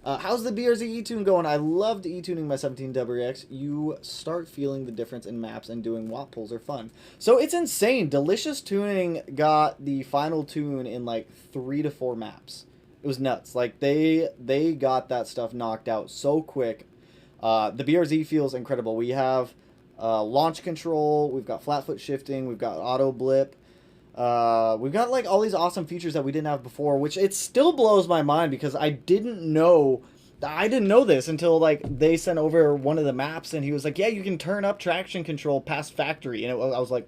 How's the BRZ E-Tune going? I loved E-tuning my 17 WRX. You start feeling the difference in maps, and doing watt pulls are fun. So it's insane. Delicious Tuning got the final tune in like 3 to 4 maps. It was nuts. Like they got that stuff knocked out so quick. The BRZ feels incredible. We have launch control. We've got flat foot shifting. We've got auto blip. We've got like all these awesome features that we didn't have before, which it still blows my mind because I didn't know this until like they sent over one of the maps, and he was like, yeah, you can turn up traction control past factory, and I was like,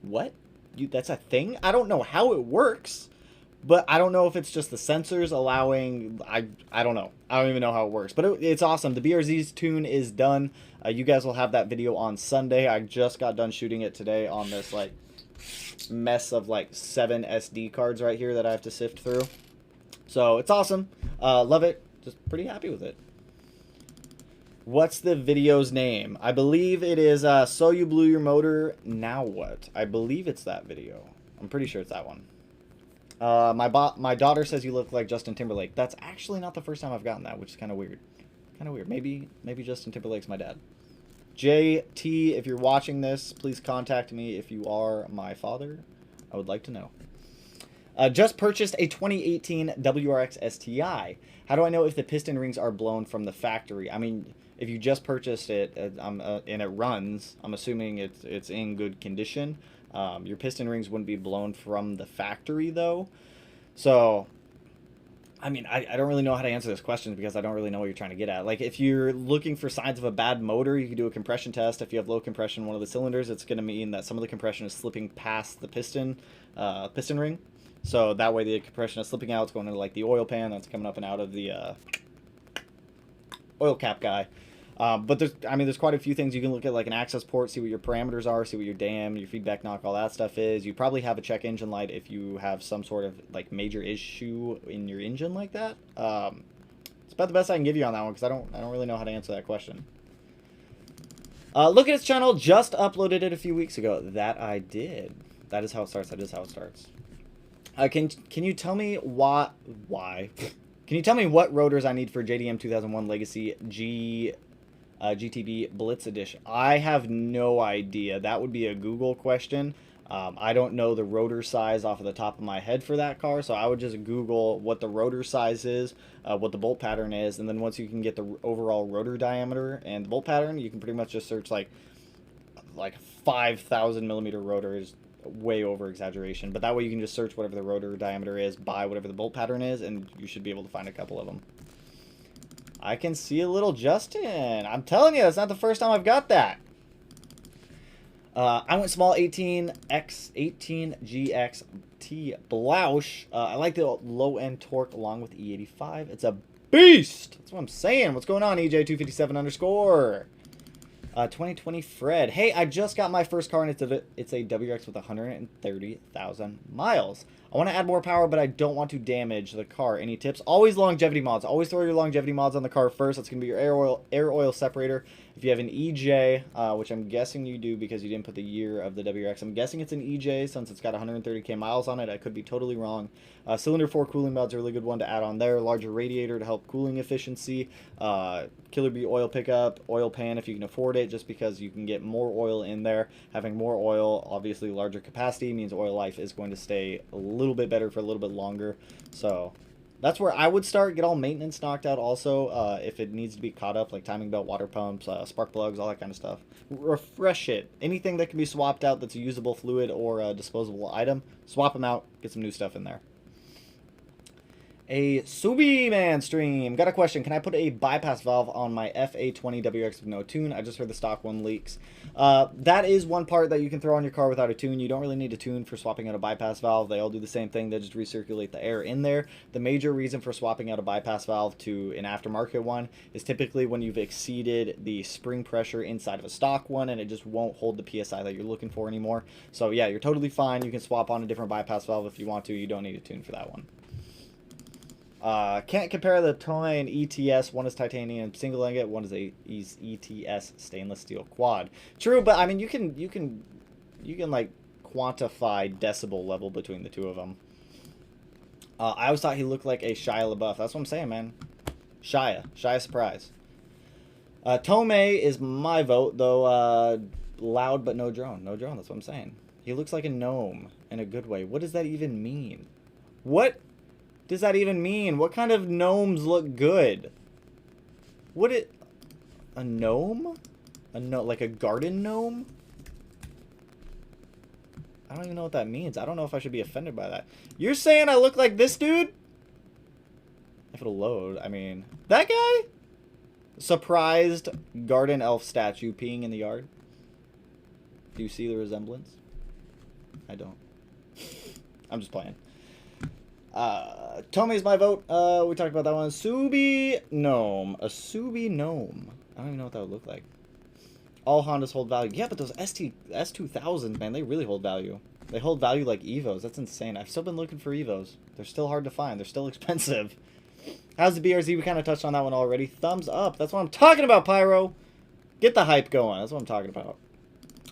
what? That's a thing? I don't know how it works, But I don't know if it's just the sensors allowing, I don't know. I don't even know how it works. But it's awesome. The BRZ's tune is done. You guys will have that video on Sunday. I just got done shooting it today on this like mess of like 7 SD cards right here that I have to sift through. So it's awesome. Love it. Just pretty happy with it. What's the video's name? I believe it is So You Blew Your Motor, Now What? I believe it's that video. I'm pretty sure it's that one. My daughter says you look like Justin Timberlake. That's actually not the first time I've gotten that, which is kind of weird. Kind of weird. Maybe Justin Timberlake's my dad. JT, if you're watching this, please contact me if you are my father. I would like to know. Just purchased a 2018 WRX STI. How do I know if the piston rings are blown from the factory? I mean, if you just purchased it and it runs, I'm assuming it's in good condition. Your piston rings wouldn't be blown from the factory, though. So, I mean, I don't really know how to answer this question because I don't really know what you're trying to get at. Like, if you're looking for signs of a bad motor, you can do a compression test. If you have low compression in one of the cylinders, it's going to mean that some of the compression is slipping past the piston ring. So that way the compression is slipping out. It's going into, like, the oil pan that's coming up and out of the oil cap guy. But there's quite a few things. You can look at like an access port, see what your parameters are, see what your dam, your feedback knock, all that stuff is. You probably have a check engine light if you have some sort of like major issue in your engine like that. It's about the best I can give you on that one because I don't really know how to answer that question. Look at his channel. Just uploaded it a few weeks ago. That I did. That is how it starts. That is how it starts. Can you tell me why? Can you tell me what rotors I need for JDM 2001 Legacy GTB Blitz Edition? I have no idea. That would be a Google question. I don't know the rotor size off of the top of my head for that car, so I would just Google what the rotor size is, what the bolt pattern is, and then once you can get the overall rotor diameter and the bolt pattern, you can pretty much just search like 5,000 millimeter rotors. Way over exaggeration, but that way you can just search whatever the rotor diameter is by whatever the bolt pattern is, and you should be able to find a couple of them. I can see a little Justin. I'm telling you, it's not the first time I've got that. I went small 18GXT Bloush. I like the low end torque along with E85. It's a beast. That's what I'm saying. What's going on, EJ257_? 2020 Fred. Hey, I just got my first car and it's a WRX with 130,000 miles. I want to add more power, but I don't want to damage the car. Any tips? Always longevity mods. Always throw your longevity mods on the car first. That's going to be your air oil separator. If you have an EJ, which I'm guessing you do because you didn't put the year of the WRX, I'm guessing it's an EJ since it's got 130k miles on it. I could be totally wrong. Cylinder 4 cooling mod's a really good one to add on there. Larger radiator to help cooling efficiency. Killer Bee oil pickup, oil pan if you can afford it, just because you can get more oil in there. Having more oil, obviously larger capacity, means oil life is going to stay a little bit better for a little bit longer. So that's where I would start. Get all maintenance knocked out also, if it needs to be caught up, like timing belt, water pumps, spark plugs, all that kind of stuff. Refresh it. Anything that can be swapped out that's a usable fluid or a disposable item, swap them out, get some new stuff in there. A Subi Man stream. Got a question. Can I put a bypass valve on my FA20 WX with no tune? I just heard the stock one leaks. That is one part that you can throw on your car without a tune. You don't really need a tune for swapping out a bypass valve. They all do the same thing. They just recirculate the air in there. The major reason for swapping out a bypass valve to an aftermarket one is typically when you've exceeded the spring pressure inside of a stock one and it just won't hold the PSI that you're looking for anymore. So yeah, you're totally fine. You can swap on a different bypass valve if you want to. You don't need a tune for that one. Can't compare the Tomei and ETS. One is titanium single ingot. One is ETS stainless steel quad. True, but I mean you can like quantify decibel level between the two of them. I always thought he looked like a Shia LaBeouf. That's what I'm saying, man. Shia surprise. Tomei is my vote, though. Loud but no drone. No drone. That's what I'm saying. He looks like a gnome in a good way. What does that even mean? What does that even mean? What kind of gnomes look good? A gnome? Like a garden gnome? I don't even know what that means. I don't know if I should be offended by that. You're saying I look like this dude? If it'll load, I mean, that guy? Surprised garden elf statue peeing in the yard. Do you see the resemblance? I don't. I'm just playing. Tommy's my vote. We talked about that one. Subi Gnome. A Subi Gnome. I don't even know what that would look like. All Hondas hold value. Yeah, but those S2000s, man, they really hold value. They hold value like Evos. That's insane. I've still been looking for Evos. They're still hard to find. They're still expensive. How's the BRZ? We kind of touched on that one already. Thumbs up. That's what I'm talking about, Pyro. Get the hype going. That's what I'm talking about.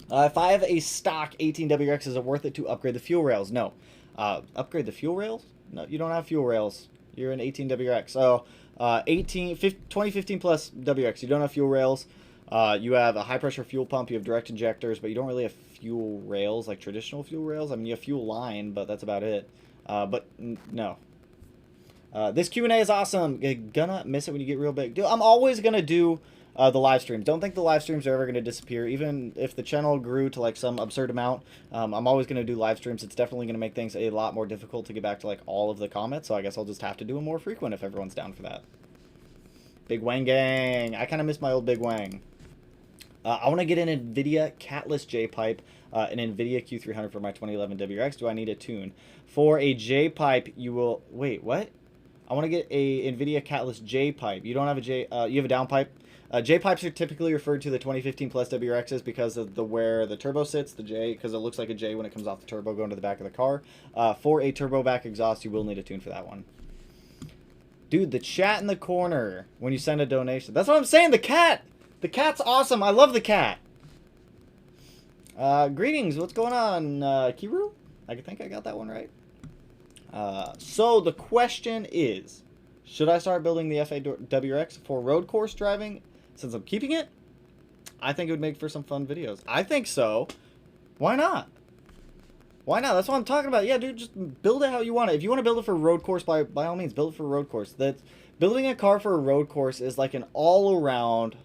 If I have a stock 18WX, is it worth it to upgrade the fuel rails? No. Upgrade the fuel rails? No, you don't have fuel rails. You're an 18WX. So, 2015 plus WX. You don't have fuel rails. You have a high-pressure fuel pump. You have direct injectors, but you don't really have fuel rails, like traditional fuel rails. I mean, you have fuel line, but that's about it. But no. This Q&A is awesome. You're gonna miss it when you get real big. Dude, I'm always gonna do the live streams. Don't think the live streams are ever gonna disappear. Even if the channel grew to like some absurd amount, I'm always gonna do live streams. It's definitely gonna make things a lot more difficult to get back to like all of the comments. So I guess I'll just have to do them more frequent if everyone's down for that. Big Wang gang. I kind of miss my old Big Wang. I want to get an NVIDIA catless J-pipe, an NVIDIA Q300 for my 2011 WRX. Do I need a tune? For a J-pipe, you will... Wait, what? I want to get a NVIDIA catless J-pipe. You don't have a J... you have a downpipe? J-pipes are typically referred to the 2015 plus WRXs because of where the turbo sits, the J, because it looks like a J when it comes off the turbo going to the back of the car. For a turbo back exhaust, you will need a tune for that one. Dude, the chat in the corner when you send a donation. That's what I'm saying, the cat! The cat's awesome. I love the cat. Greetings. What's going on, Kiru? I think I got that one right. So the question is, should I start building the FAWRX for road course driving since I'm keeping it? I think it would make for some fun videos. I think so. Why not? Why not? That's what I'm talking about. Yeah, dude, just build it how you want it. If you want to build it for road course, by all means, build it for road course. Building a car for a road course is like an all-around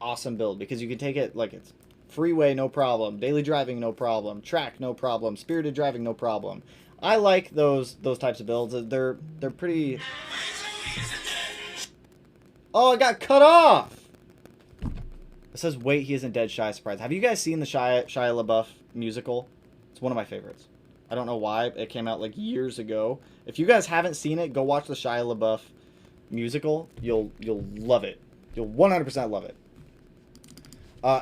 awesome build because you can take it like it's freeway, no problem, daily driving, no problem, track, no problem, spirited driving, no problem. I like those types of builds. They're pretty. Oh, it got cut off. It says, "Wait, he isn't dead." Shy surprise. Have you guys seen the Shia LaBeouf musical? It's one of my favorites. I don't know why. It came out like years ago. If you guys haven't seen it, go watch the Shia LaBeouf musical. You'll love it. You'll 100% love it.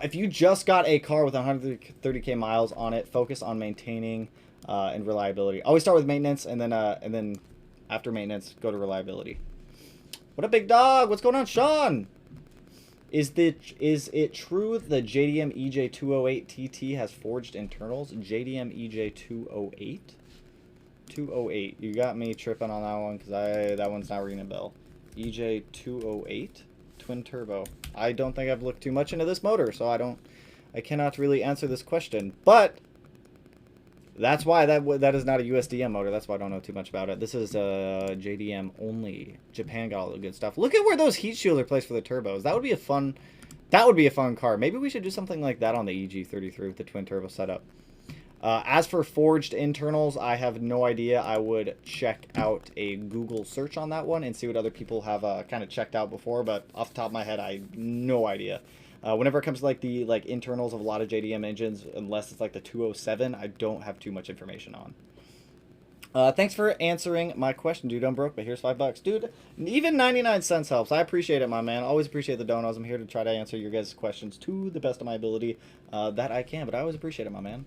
If you just got a car with 130k miles on it, focus on maintaining and reliability. Always start with maintenance, and then after maintenance, go to reliability. What a big dog! What's going on, Sean? Is it true the JDM EJ208 TT has forged internals? JDM EJ208? 208. You got me tripping on that one because that one's not ringing a bell. EJ208 twin turbo. I don't think I've looked too much into this motor, so I cannot really answer this question. But that's why that is not a USDM motor. That's why I don't know too much about it. This is JDM only. Japan got all the good stuff. Look at where those heat shields are placed for the turbos. That would be a fun car. Maybe we should do something like that on the EG33 with the twin turbo setup. As for forged internals, I have no idea. I would check out a Google search on that one and see what other people have kind of checked out before. But off the top of my head, I have no idea. Whenever it comes to like the internals of a lot of JDM engines, unless it's like the 207, I don't have too much information on. Thanks for answering my question, dude. I'm broke, but here's $5, dude. Even 99 cents helps. I appreciate it, my man. Always appreciate the donos. I'm here to try to answer your guys' questions to the best of my ability that I can. But I always appreciate it, my man.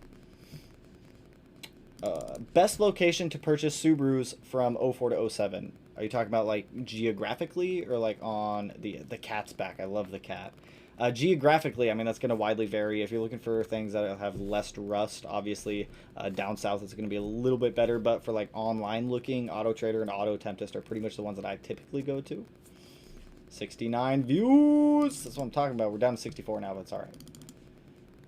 Best location to purchase Subarus from 04 to 07. Are you talking about like geographically or like on the cat's back? I love the cat. Geographically, I mean, that's going to widely vary. If you're looking for things that have less rust, obviously, down south it's going to be a little bit better. But for like online looking, Auto Trader and Auto Tempest are pretty much the ones that I typically go to. 69 views. That's what I'm talking about. We're down to 64 now, but it's all right.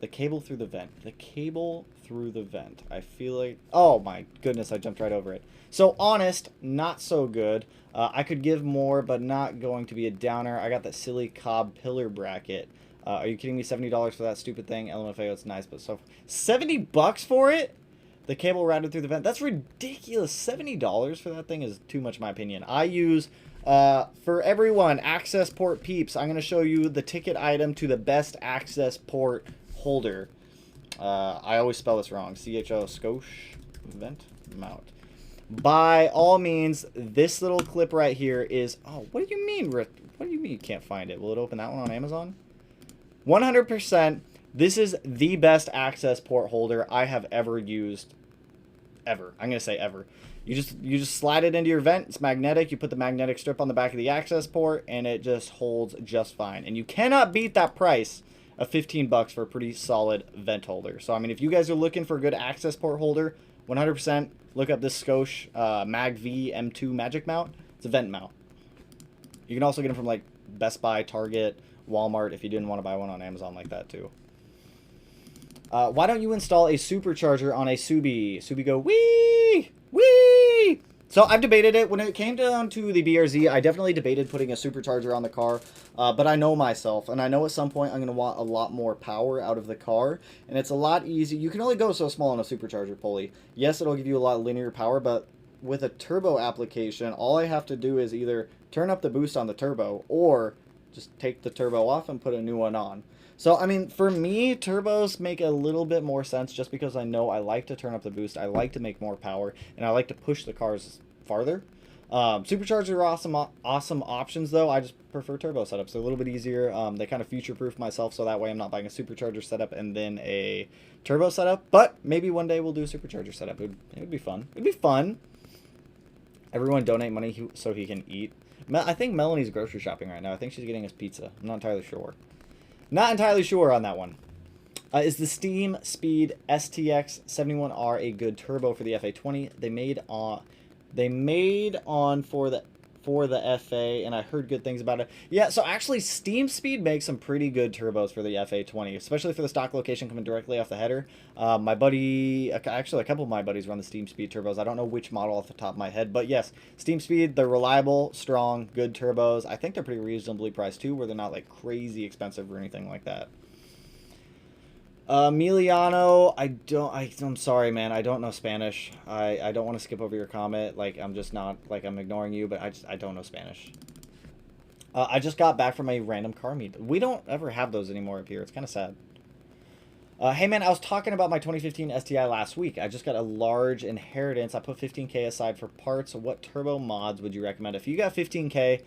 The cable through the vent. The cable through the vent. I feel like... Oh, my goodness. I jumped right over it. So, honest, not so good. I could give more, but not going to be a downer. I got that silly Cobb pillar bracket. Are you kidding me? $70 for that stupid thing? LMFAO, it's nice, but so... $70 for it? The cable routed through the vent. That's ridiculous. $70 for that thing is too much, in my opinion. I use... for everyone, access port peeps, I'm going to show you the ticket item to the best access port holder. I always spell this wrong. CHO, Skosh, vent, mount. by all means, this little clip right here is... Oh, what do you mean, Rick? What do you mean you can't find it? Will it open that one on Amazon? 100%, this is the best access port holder I have ever used. Ever. I'm going to say ever. You just slide it into your vent. It's magnetic. You put the magnetic strip on the back of the access port, and it just holds just fine. And you cannot beat that price of 15 bucks for a pretty solid vent holder. So, I mean, if you guys are looking for a good access port holder, 100% look up this Scosche Mag V M2 Magic Mount. It's a vent mount. You can also get them from, like, Best Buy, Target, Walmart, if you didn't want to buy one on Amazon like that, too. Why don't you install a supercharger on a Subi? Subi go, wee! Wee! So I've debated it. When it came down to the BRZ, I definitely debated putting a supercharger on the car. But I know myself, and I know at some point I'm going to want a lot more power out of the car. And it's a lot easier. You can only go so small on a supercharger pulley. Yes, it'll give you a lot of linear power, but with a turbo application, all I have to do is either turn up the boost on the turbo or just take the turbo off and put a new one on. So, I mean, for me, turbos make a little bit more sense just because I know I like to turn up the boost, I like to make more power, and I like to push the cars farther. Superchargers are awesome options, though. I just prefer turbo setups. They're a little bit easier. They kind of future-proof myself, so that way I'm not buying a supercharger setup and then a turbo setup. But maybe one day we'll do a supercharger setup. It would be fun. It'd be fun. Everyone donate money so he can eat. I think Melanie's grocery shopping right now. I think she's getting us pizza. I'm not entirely sure. Not entirely sure on that one. Is the Steam Speed STX 71R a good turbo for the FA20? They made on for the FA, and I heard good things about it. Yeah, so actually Steam Speed makes some pretty good turbos for the FA20, especially for the stock location coming directly off the header. My buddy, actually a couple of my buddies run the Steam Speed turbos. I don't know which model off the top of my head, but yes, Steam Speed, they're reliable, strong, good turbos. I think they're pretty reasonably priced too, where they're not like crazy expensive or anything like that. Emiliano, I'm sorry, man. I don't know Spanish. I don't want to skip over your comment. Like, I'm just not, like, I'm ignoring you, but I don't know Spanish. I just got back from a random car meet. We don't ever have those anymore up here. It's kind of sad. Hey, man, I was talking about my 2015 STI last week. I just got a large inheritance. I put 15K aside for parts. What turbo mods would you recommend? If you got 15K,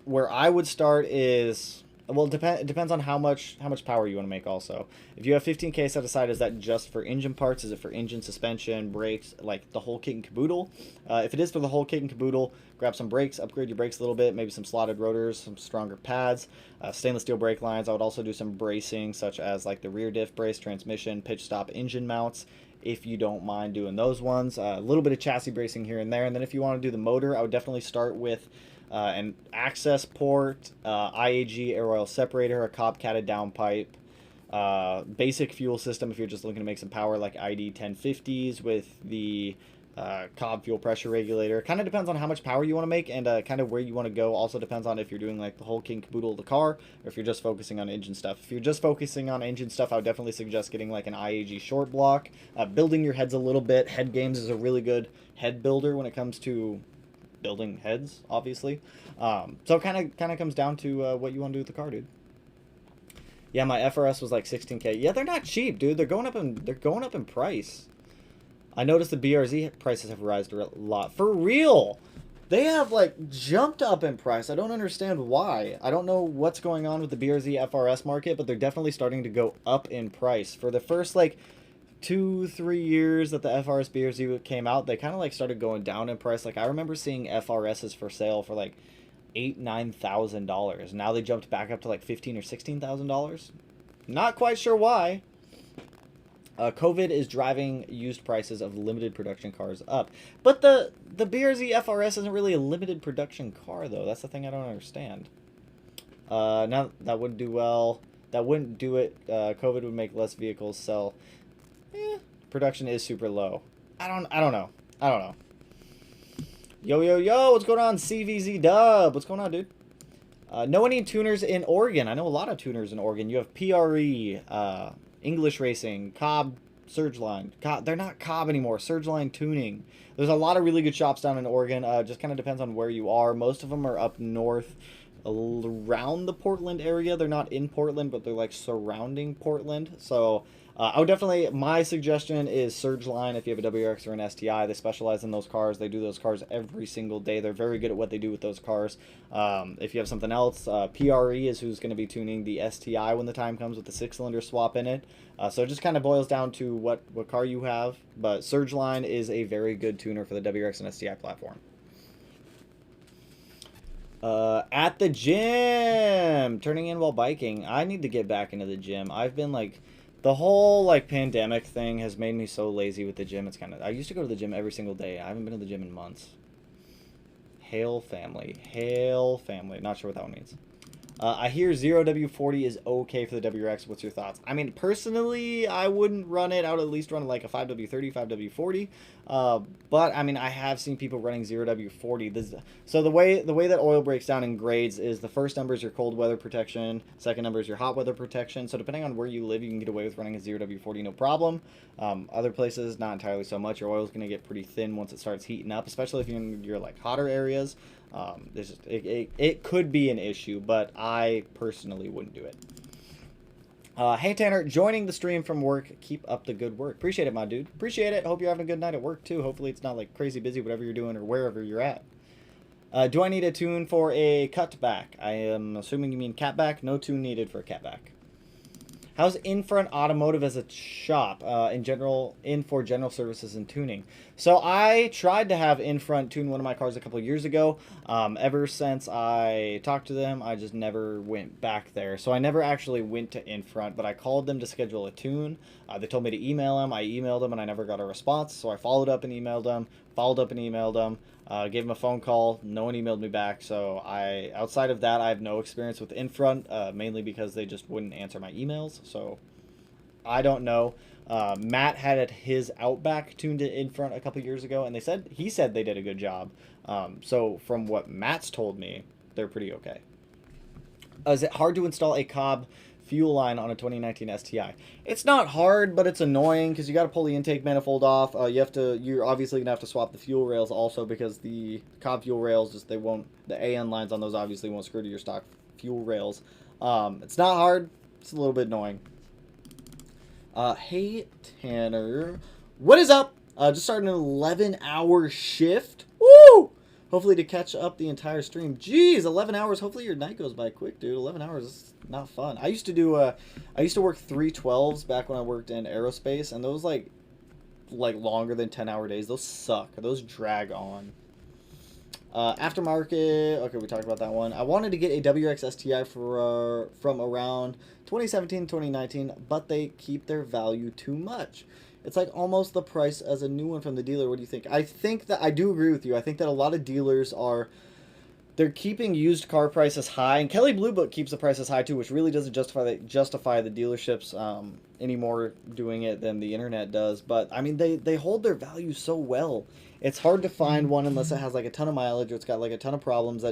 where I would start is... Well, it depends on how much power you want to make also. If you have 15K set aside, is that just for engine parts? Is it for engine, suspension, brakes, like the whole kit and caboodle? If it is for the whole kit and caboodle, grab some brakes, upgrade your brakes a little bit, maybe some slotted rotors, some stronger pads, stainless steel brake lines. I would also do some bracing, such as like the rear diff brace, transmission, pitch stop engine mounts, if you don't mind doing those ones. A little bit of chassis bracing here and there. And then if you want to do the motor, I would definitely start with an access port, IAG air oil separator, a Cobb catted downpipe, basic fuel system if you're just looking to make some power, like ID 1050s with the Cobb fuel pressure regulator. Kind of depends on how much power you want to make and kind of where you want to go. Also depends on if you're doing like the whole kit and caboodle of the car or if you're just focusing on engine stuff. If you're just focusing on engine stuff, I would definitely suggest getting like an IAG short block. Building your heads a little bit. Head Games is a really good head builder when it comes to building heads, obviously. So it kind of comes down to what you want to do with the car, dude. Yeah, my FRS was like 16K. Yeah, they're not cheap, dude. They're going up in price. I noticed the BRZ prices have risen a lot. For real, they have like jumped up in price. I don't understand why. I don't know what's going on with the BRZ FRS market, but they're definitely starting to go up in price. For the first like 2-3 years that the FRS BRZ came out, they kind of like started going down in price. Like I remember seeing FRSs for sale for like $8,000-$9,000. Now they jumped back up to like $15,000 or $16,000. Not quite sure why. COVID is driving used prices of limited production cars up, but the BRZ FRS isn't really a limited production car though. That's the thing I don't understand. Now that wouldn't do well. That wouldn't do it. COVID would make less vehicles sell. Production is super low. I don't know. Yo, what's going on? CVZ Dub, what's going on, dude? Know any tuners in Oregon? I know a lot of tuners in Oregon. You have PRE, English Racing, Cobb, Surgeline. They're not Cobb anymore. Surgeline Tuning. There's a lot of really good shops down in Oregon. Just kind of depends on where you are. Most of them are up north, around the Portland area. They're not in Portland, but they're like surrounding Portland. So I would definitely, my suggestion is Surgeline if you have a WRX or an STI. They specialize in those cars. They do those cars every single day. They're very good at what they do with those cars. If you have something else, PRE is who's going to be tuning the STI when the time comes with the 6-cylinder swap in it. So it just kind of boils down to what car you have. But Surgeline is a very good tuner for the WRX and STI platform. At the gym, turning in while biking. I need to get back into the gym. I've been like, the whole like pandemic thing has made me so lazy with the gym. It's kind of, I used to go to the gym every single day. I haven't been to the gym in months. Hail family. Hail family. Not sure what that one means. I hear 0W40 is okay for the WRX. What's your thoughts? I mean, personally, I wouldn't run it. I would at least run like a 5W30, 5W40. But, I mean, I have seen people running 0W40. So the way that oil breaks down in grades is the first number is your cold weather protection. Second number is your hot weather protection. So depending on where you live, you can get away with running a 0W40, no problem. Other places, not entirely so much. Your oil is going to get pretty thin once it starts heating up, especially if you're in your like hotter areas. It could be an issue, but I personally wouldn't do it. Hey Tanner, joining the stream from work. Keep up the good work. Appreciate it, my dude. Appreciate it. Hope you're having a good night at work too. Hopefully it's not like crazy busy, whatever you're doing or wherever you're at. Do I need a tune for a cutback? I am assuming you mean catback. No tune needed for a catback. How's In-Front Automotive as a shop in for general services and tuning? So I tried to have In-Front tune one of my cars a couple of years ago. Ever since I talked to them, I just never went back there. So I never actually went to In-Front, but I called them to schedule a tune. They told me to email them. I emailed them, and I never got a response. So I followed up and emailed them, gave them a phone call. No one emailed me back. So outside of that, I have no experience with In-Front, mainly because they just wouldn't answer my emails. So I don't know. Matt had his Outback tuned to In-Front a couple years ago, and he said they did a good job. So from what Matt's told me, they're pretty okay. Is it hard to install a Cobb fuel line on a 2019 STI? It's not hard, but it's annoying because you got to pull the intake manifold off. You're obviously gonna have to swap the fuel rails also, because the Cobb fuel rails the AN lines on those obviously won't screw to your stock fuel rails. It's not hard. It's a little bit annoying. Hey Tanner, what is up? Just started an 11-hour shift. Woo! Hopefully to catch up the entire stream. Jeez, 11 hours. Hopefully your night goes by quick, dude. 11 hours is not fun. I used to work 312s back when I worked in aerospace, and those like longer than 10-hour days. Those suck. Those drag on. Aftermarket. Okay, we talked about that one. I wanted to get a WRX STI from around 2017, 2019, but they keep their value too much. It's like almost the price as a new one from the dealer. What do you think? I think that I do agree with you. I think that a lot of dealers they're keeping used car prices high, and Kelley Blue Book keeps the prices high too, which really doesn't justify the dealerships anymore doing it than the internet does. But I mean, they hold their value so well. It's hard to find one unless it has like a ton of mileage or it's got like a ton of problems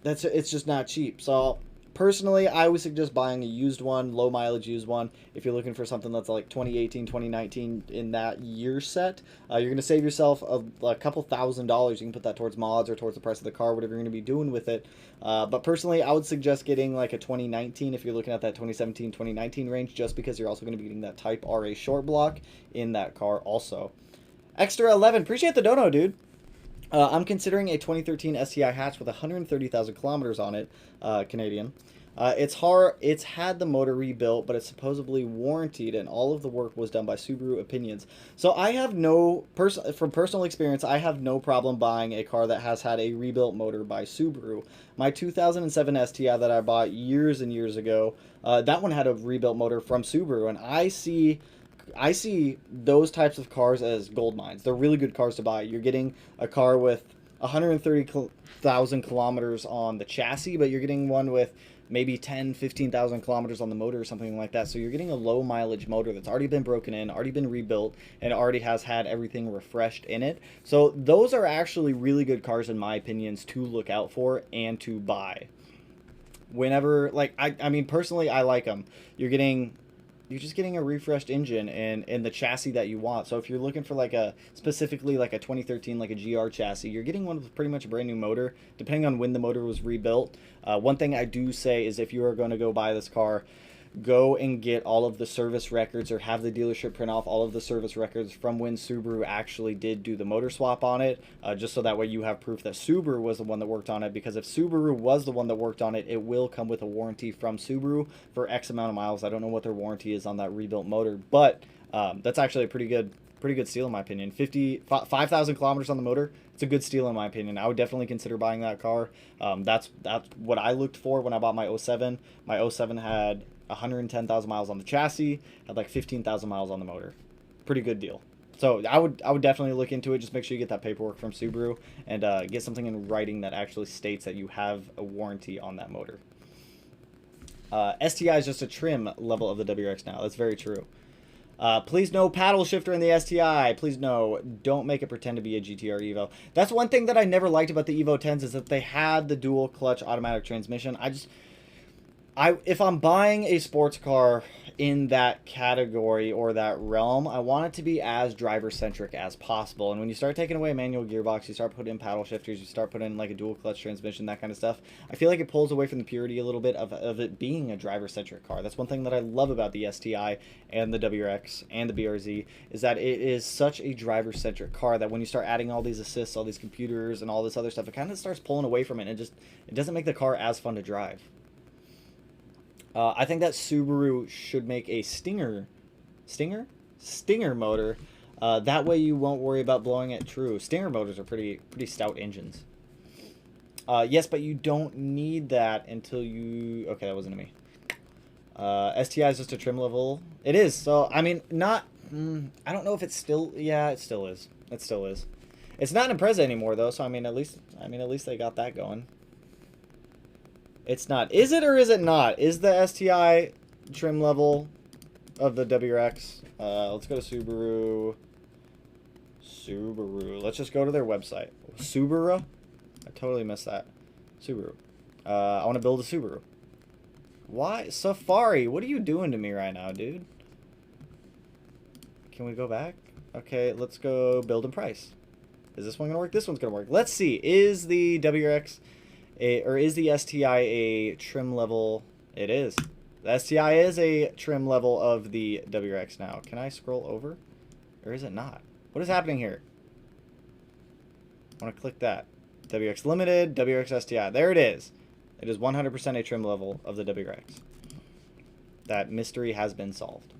it's just not cheap. So personally, I would suggest buying a used one, low mileage used one. If you're looking for something that's like 2018, 2019 in that year set, you're going to save yourself a couple $1,000s. You can put that towards mods or towards the price of the car, whatever you're going to be doing with it. But personally, I would suggest getting like a 2019 if you're looking at that 2017, 2019 range, just because you're also going to be getting that Type RA short block in that car also. Extra 11, appreciate the dono, dude. I'm considering a 2013 STI hatch with 130,000 kilometers on it, Canadian. It's had the motor rebuilt, but it's supposedly warranted, and all of the work was done by Subaru Opinions. So I have from personal experience, I have no problem buying a car that has had a rebuilt motor by Subaru. My 2007 STI that I bought years and years ago, that one had a rebuilt motor from Subaru, and I see those types of cars as gold mines. They're really good cars to buy. You're getting a car with 130,000 kilometers on the chassis, but you're getting one with maybe 15,000 kilometers on the motor or something like that. So you're getting a low mileage motor that's already been broken in, already been rebuilt, and already has had everything refreshed in it. So those are actually really good cars, in my opinions, to look out for and to buy. Whenever, I mean, personally, I like them. You're just getting a refreshed engine and the chassis that you want. So if you're looking for specifically like a 2013, like a GR chassis, you're getting one with pretty much a brand new motor, depending on when the motor was rebuilt. One thing I do say is if you are going to go buy this car, go and get all of the service records or have the dealership print off all of the service records from when Subaru actually did do the motor swap on it, just so that way you have proof that Subaru was the one that worked on it, because if Subaru was the one that worked on it, it will come with a warranty from Subaru for X amount of miles. I don't know what their warranty is on that rebuilt motor, but that's actually a pretty good steal in my opinion. 5,000 kilometers on the motor. It's a good steal in my opinion. I would definitely consider buying that car. That's what I looked for when I bought my 07. My 07 had 110,000 miles on the chassis, had like 15,000 miles on the motor. Pretty good deal. So I would definitely look into it. Just make sure you get that paperwork from Subaru and get something in writing that actually states that you have a warranty on that motor. STI is just a trim level of the WRX now. That's very true. Please no paddle shifter in the STI. Please no. Don't make it pretend to be a GTR Evo. That's one thing that I never liked about the Evo 10s is that they had the dual clutch automatic transmission. If I'm buying a sports car in that category or that realm, I want it to be as driver-centric as possible. And when you start taking away a manual gearbox, you start putting in paddle shifters, you start putting in like a dual clutch transmission, that kind of stuff, I feel like it pulls away from the purity a little bit of it being a driver-centric car. That's one thing that I love about the STI and the WRX and the BRZ, is that it is such a driver-centric car that when you start adding all these assists, all these computers, and all this other stuff, it kind of starts pulling away from it, and it doesn't make the car as fun to drive. I think that Subaru should make a Stinger motor. That way you won't worry about blowing it. True. Stinger motors are pretty stout engines. Yes, but you don't need that until you... Okay, that wasn't me. STI is just a trim level. It is. So, I mean, not... I don't know if it's still... Yeah, it still is. It still is. It's not an Impreza anymore, though, so at least they got that going. It's not. Is it or is it not? Is the STI trim level of the WRX? Let's go to Subaru. Let's just go to their website. Subaru? I totally missed that. Subaru. I want to build a Subaru. Why? Safari, what are you doing to me right now, dude? Can we go back? Okay, let's go build and price. Is this one going to work? This one's going to work. Let's see. Is the WRX... or is the STI a trim level? It is. The STI is a trim level of the WRX now. Can I scroll over? Or is it not? What is happening here? I want to click that. WRX Limited, WRX STI. There it is. It is 100% a trim level of the WRX. That mystery has been solved.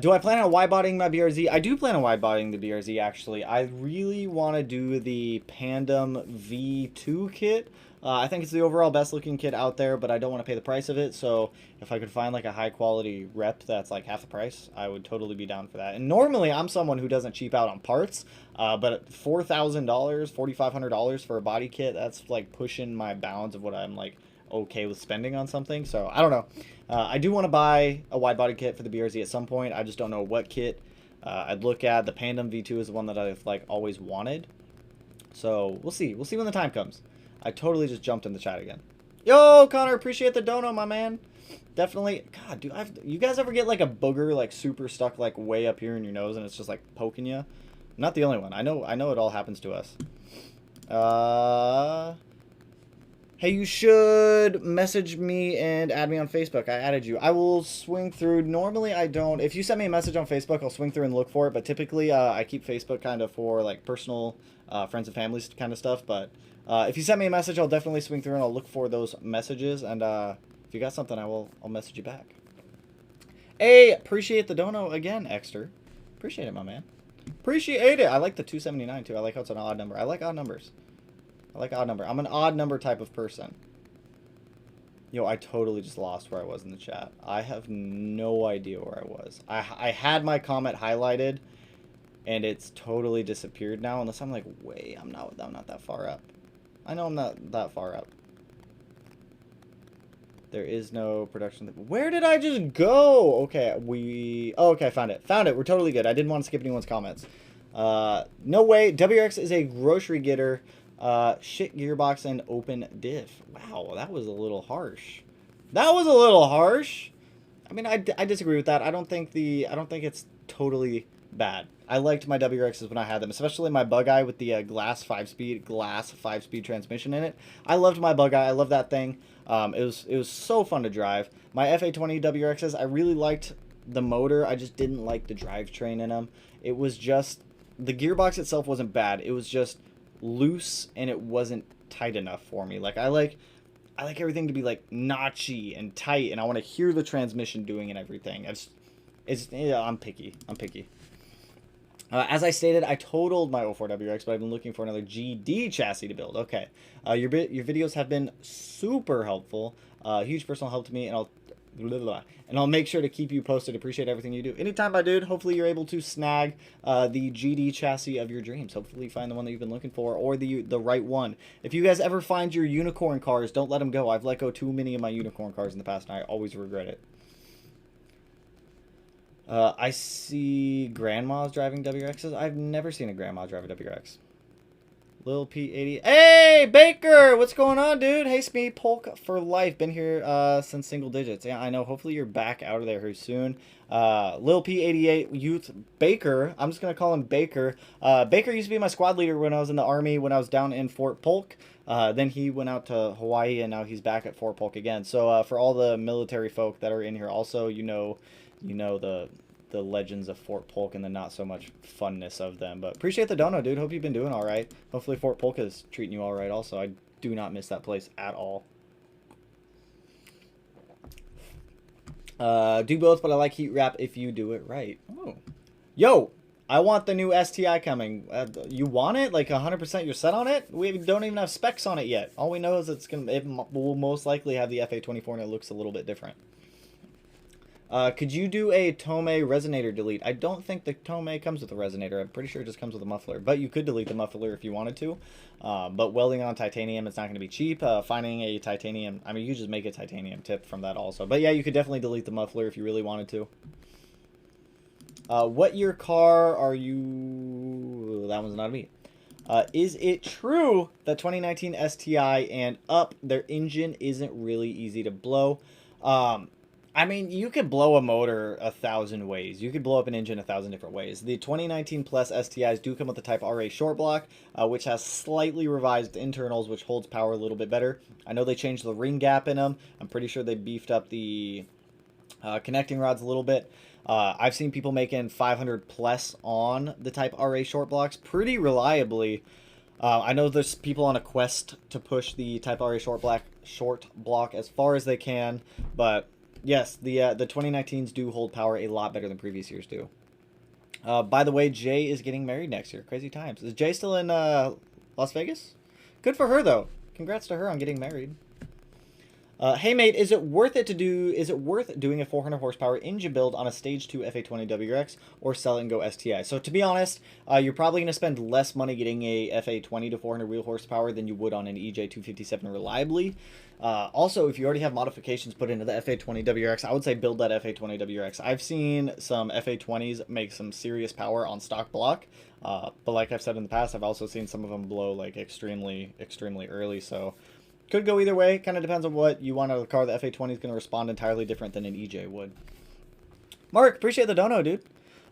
Do I plan on Wi-Botting my BRZ? I do plan on Wi-Botting the BRZ, actually. I really want to do the Pandem V2 kit. I think it's the overall best-looking kit out there, but I don't want to pay the price of it. So if I could find like a high-quality rep that's like half the price, I would totally be down for that. And normally, I'm someone who doesn't cheap out on parts, but $4,000, $4,500 for a body kit, that's like pushing my bounds of what I'm like okay with spending on something. So I don't know. I do want to buy a wide body kit for the BRZ at some point. I just don't know what kit I'd look at. The Pandem V2 is the one that I've like always wanted. So we'll see. We'll see when the time comes. I totally just jumped in the chat again. Yo, Connor, appreciate the dono, my man. Definitely. God, dude, you guys ever get like a booger like super stuck like way up here in your nose and it's just like poking you? I'm not the only one. I know it all happens to us. Hey, you should message me and add me on Facebook. I added you. I will swing through. Normally, I don't. If you send me a message on Facebook, I'll swing through and look for it. But typically, I keep Facebook kind of for like personal friends and families kind of stuff. But if you send me a message, I'll definitely swing through and I'll look for those messages. And if you got something, I'll message you back. Hey, appreciate the dono again, Exter. Appreciate it, my man. Appreciate it. I like the 279 too. I like how it's an odd number. I like odd numbers. I like odd number. I'm an odd number type of person. Yo, I totally just lost where I was in the chat. I have no idea where I was. I had my comment highlighted, and it's totally disappeared now. Unless I'm like, wait, I'm not that far up. I know I'm not that far up. There is no production. Where did I just go? Okay, oh, okay, I found it. Found it. We're totally good. I didn't want to skip anyone's comments. No way. WRX is a grocery getter. Shit gearbox and open diff. Wow, that was a little harsh. That was a little harsh. I mean, I disagree with that. I don't think it's totally bad. I liked my WRXs when I had them, especially my Bug Eye with the glass 5-speed transmission in it. I loved my Bug Eye. I love that thing. It was so fun to drive. My FA20 WRXs, I really liked the motor. I just didn't like the drivetrain in them. It was just, the gearbox itself wasn't bad. It was just loose and it wasn't tight enough for me. Like I like everything to be like notchy and tight, and I want to hear the transmission doing and everything. Yeah, I'm picky. As I stated, I totaled my 04 WRX, but I've been looking for another GD chassis to build. Okay, your videos have been super helpful, huge personal help to me, and I'll make sure to keep you posted. Appreciate everything you do. Anytime, my dude. Hopefully you're able to snag the GD chassis of your dreams. Hopefully you find the one that you've been looking for, or the right one. If you guys ever find your unicorn cars, don't let them go. I've let go too many of my unicorn cars in the past, and I always regret it. I see grandmas driving WRXs. I've never seen a grandma drive a WRX. Lil P80. Hey, Baker! What's going on, dude? Hey, Smee, Polk for life. Been here since single digits. Yeah, I know. Hopefully you're back out of there very soon. Lil P88 Youth Baker. I'm just going to call him Baker. Baker used to be my squad leader when I was in the Army, when I was down in Fort Polk. Then he went out to Hawaii, and now he's back at Fort Polk again. So for all the military folk that are in here also, you know the legends of Fort Polk and the not so much funness of them. But appreciate the dono, dude. Hope you've been doing all right. Hopefully Fort Polk is treating you all right also. I do not miss that place at all. Do both, but I like heat wrap if you do it right. Oh, yo, I want the new STI coming. You want it? Like 100% you're set on it? We don't even have specs on it yet. All we know is it will most likely have the FA24 and it looks a little bit different. Could you do a Tome resonator delete? I don't think the Tome comes with a resonator. I'm pretty sure it just comes with a muffler. But you could delete the muffler if you wanted to. But welding on titanium, it's not going to be cheap. Finding a titanium, I mean, you just make a titanium tip from that also. But yeah, you could definitely delete the muffler if you really wanted to. What year car are you... That one's not me. Is it true that 2019 STI and up, their engine isn't really easy to blow? I mean, you could blow a motor 1,000 ways. You could blow up an engine 1,000 different ways. The 2019 Plus STIs do come with the Type RA short block, which has slightly revised internals, which holds power a little bit better. I know they changed the ring gap in them. I'm pretty sure they beefed up the connecting rods a little bit. I've seen people making 500 plus on the Type RA short blocks pretty reliably. I know there's people on a quest to push the Type RA short block as far as they can, but yes, the 2019s do hold power a lot better than previous years do. By the way, Jay is getting married next year. Crazy times. Is Jay still in Las Vegas? Good for her though. Congrats to her on getting married. Hey mate, is it worth doing a 400 horsepower engine build on a stage 2 FA20 WRX or sell it and go STI? So to be honest, you're probably going to spend less money getting a FA20 to 400 wheel horsepower than you would on an EJ257 reliably. Also, if you already have modifications put into the FA20 WRX, I would say build that FA20 WRX. I've seen some FA20s make some serious power on stock block, but like I've said in the past, I've also seen some of them blow like extremely early, so could go either way. Kind of depends on what you want out of the car. The FA20 is going to respond entirely different than an EJ would. Mark, appreciate the dono, dude.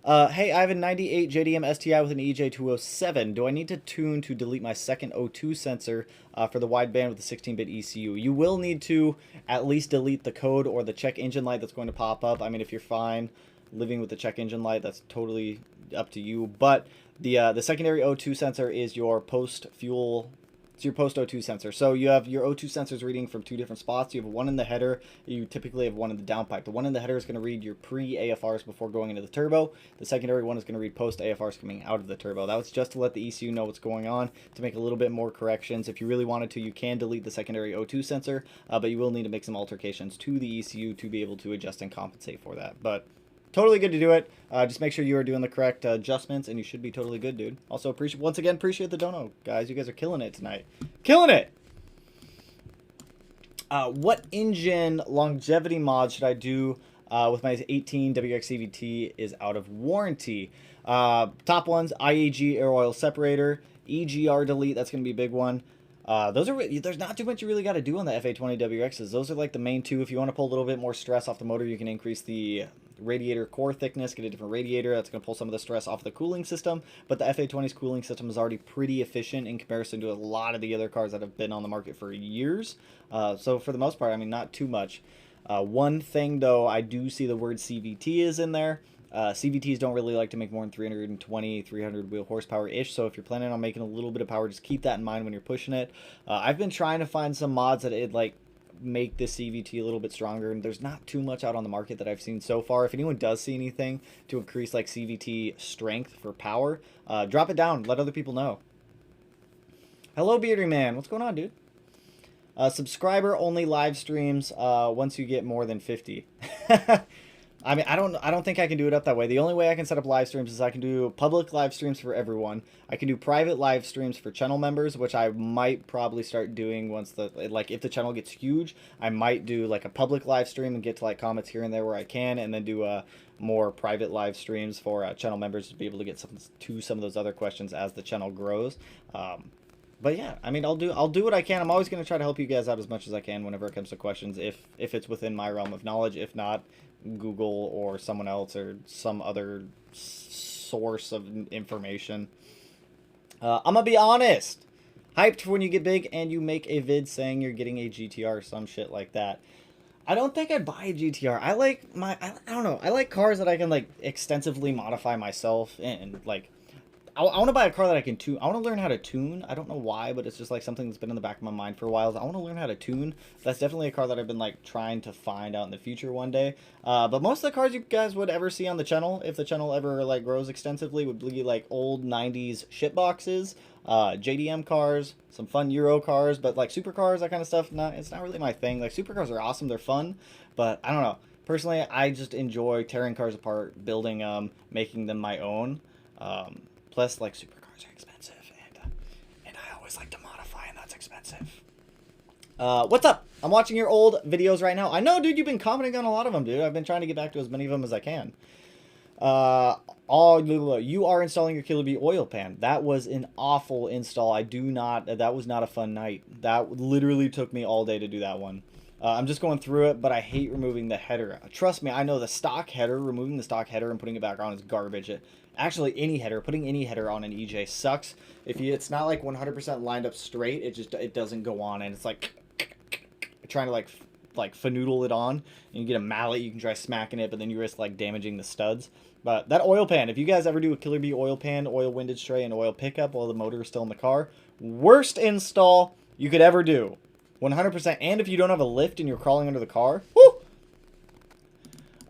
Hey, I have a 98 JDM STI with an EJ207. Do I need to tune to delete my second O2 sensor for the wideband with the 16-bit ECU? You will need to at least delete the code or the check engine light that's going to pop up. I mean, if you're fine living with the check engine light, that's totally up to you. But the secondary O2 sensor is your post-fuel... It's your post O2 sensor. So you have your O2 sensors reading from two different spots. You have one in the header. You typically have one in the downpipe. The one in the header is going to read your pre-AFRs before going into the turbo. The secondary one is going to read post-AFRs coming out of the turbo. That was just to let the ECU know what's going on, to make a little bit more corrections. If you really wanted to, you can delete the secondary O2 sensor, but you will need to make some altercations to the ECU to be able to adjust and compensate for that. But totally good to do it. Just make sure you are doing the correct adjustments, and you should be totally good, dude. Also, once again, appreciate the dono, guys. You guys are killing it tonight. Killing it! What engine longevity mod should I do with my 18 WRX CVT is out of warranty? Top ones, IAG air oil separator, EGR delete, that's going to be a big one. There's not too much you really got to do on the FA20 WRXs. Those are like the main two. If you want to pull a little bit more stress off the motor, you can increase the radiator core thickness, get a different radiator. That's going to pull some of the stress off the cooling system. But the FA20's cooling system is already pretty efficient in comparison to a lot of the other cars that have been on the market for years. So for the most part, I mean, not too much. One thing, though, I do see the word CVT is in there. CVTs don't really like to make more than 320, 300 wheel horsepower-ish, so if you're planning on making a little bit of power, just keep that in mind when you're pushing it. I've been trying to find some mods that it like make the CVT a little bit stronger, and there's not too much out on the market that I've seen so far. If anyone does see anything to increase like CVT strength for power, drop it down, let other people know. Hello, Beardy Man. What's going on, dude? Subscriber only live streams once you get more than 50. I mean, I don't think I can do it up that way. The only way I can set up live streams is I can do public live streams for everyone. I can do private live streams for channel members, which I might probably start doing once if the channel gets huge. I might do like a public live stream and get to like comments here and there where I can, and then do more private live streams for channel members to be able to get some of those other questions as the channel grows. But yeah, I mean, I'll do what I can. I'm always going to try to help you guys out as much as I can whenever it comes to questions, if it's within my realm of knowledge. If not, Google or someone else or some other source of information. I'm gonna be honest. Hyped for when you get big and you make a vid saying you're getting a GTR or some shit like that. I don't think I'd buy a GTR. I like I don't know. I like cars that I can like extensively modify myself, and like I want to buy a car that I can tune. I want to learn how to tune. I don't know why, but it's just like something that's been in the back of my mind for a while. I want to learn how to tune. That's definitely a car that I've been like trying to find out in the future one day. But most of the cars you guys would ever see on the channel, if the channel ever like grows extensively, would be like old 90s shitboxes, JDM cars, some fun Euro cars, but like supercars, that kind of stuff, it's not really my thing. Like supercars are awesome, they're fun, but I don't know. Personally, I just enjoy tearing cars apart, building them, making them my own. Plus, like, supercars are expensive, and I always like to modify, and that's expensive. What's up? I'm watching your old videos right now. I know, dude, you've been commenting on a lot of them, dude. I've been trying to get back to as many of them as I can. You are installing your Killer Bee oil pan. That was an awful install. That was not a fun night. That literally took me all day to do that one. I'm just going through it, but I hate removing the header. Trust me, I know the stock header, removing the stock header and putting it back on is garbage. Actually, putting any header on an EJ sucks. It's not like 100% lined up straight, it doesn't go on, and it's like trying to like fanoodle it on. And you get a mallet, you can try smacking it, but then you risk like damaging the studs. But that oil pan, if you guys ever do a Killer Bee oil pan, oil windage tray, and oil pickup while the motor is still in the car, worst install you could ever do. 100%. And if you don't have a lift and you're crawling under the car, whoo!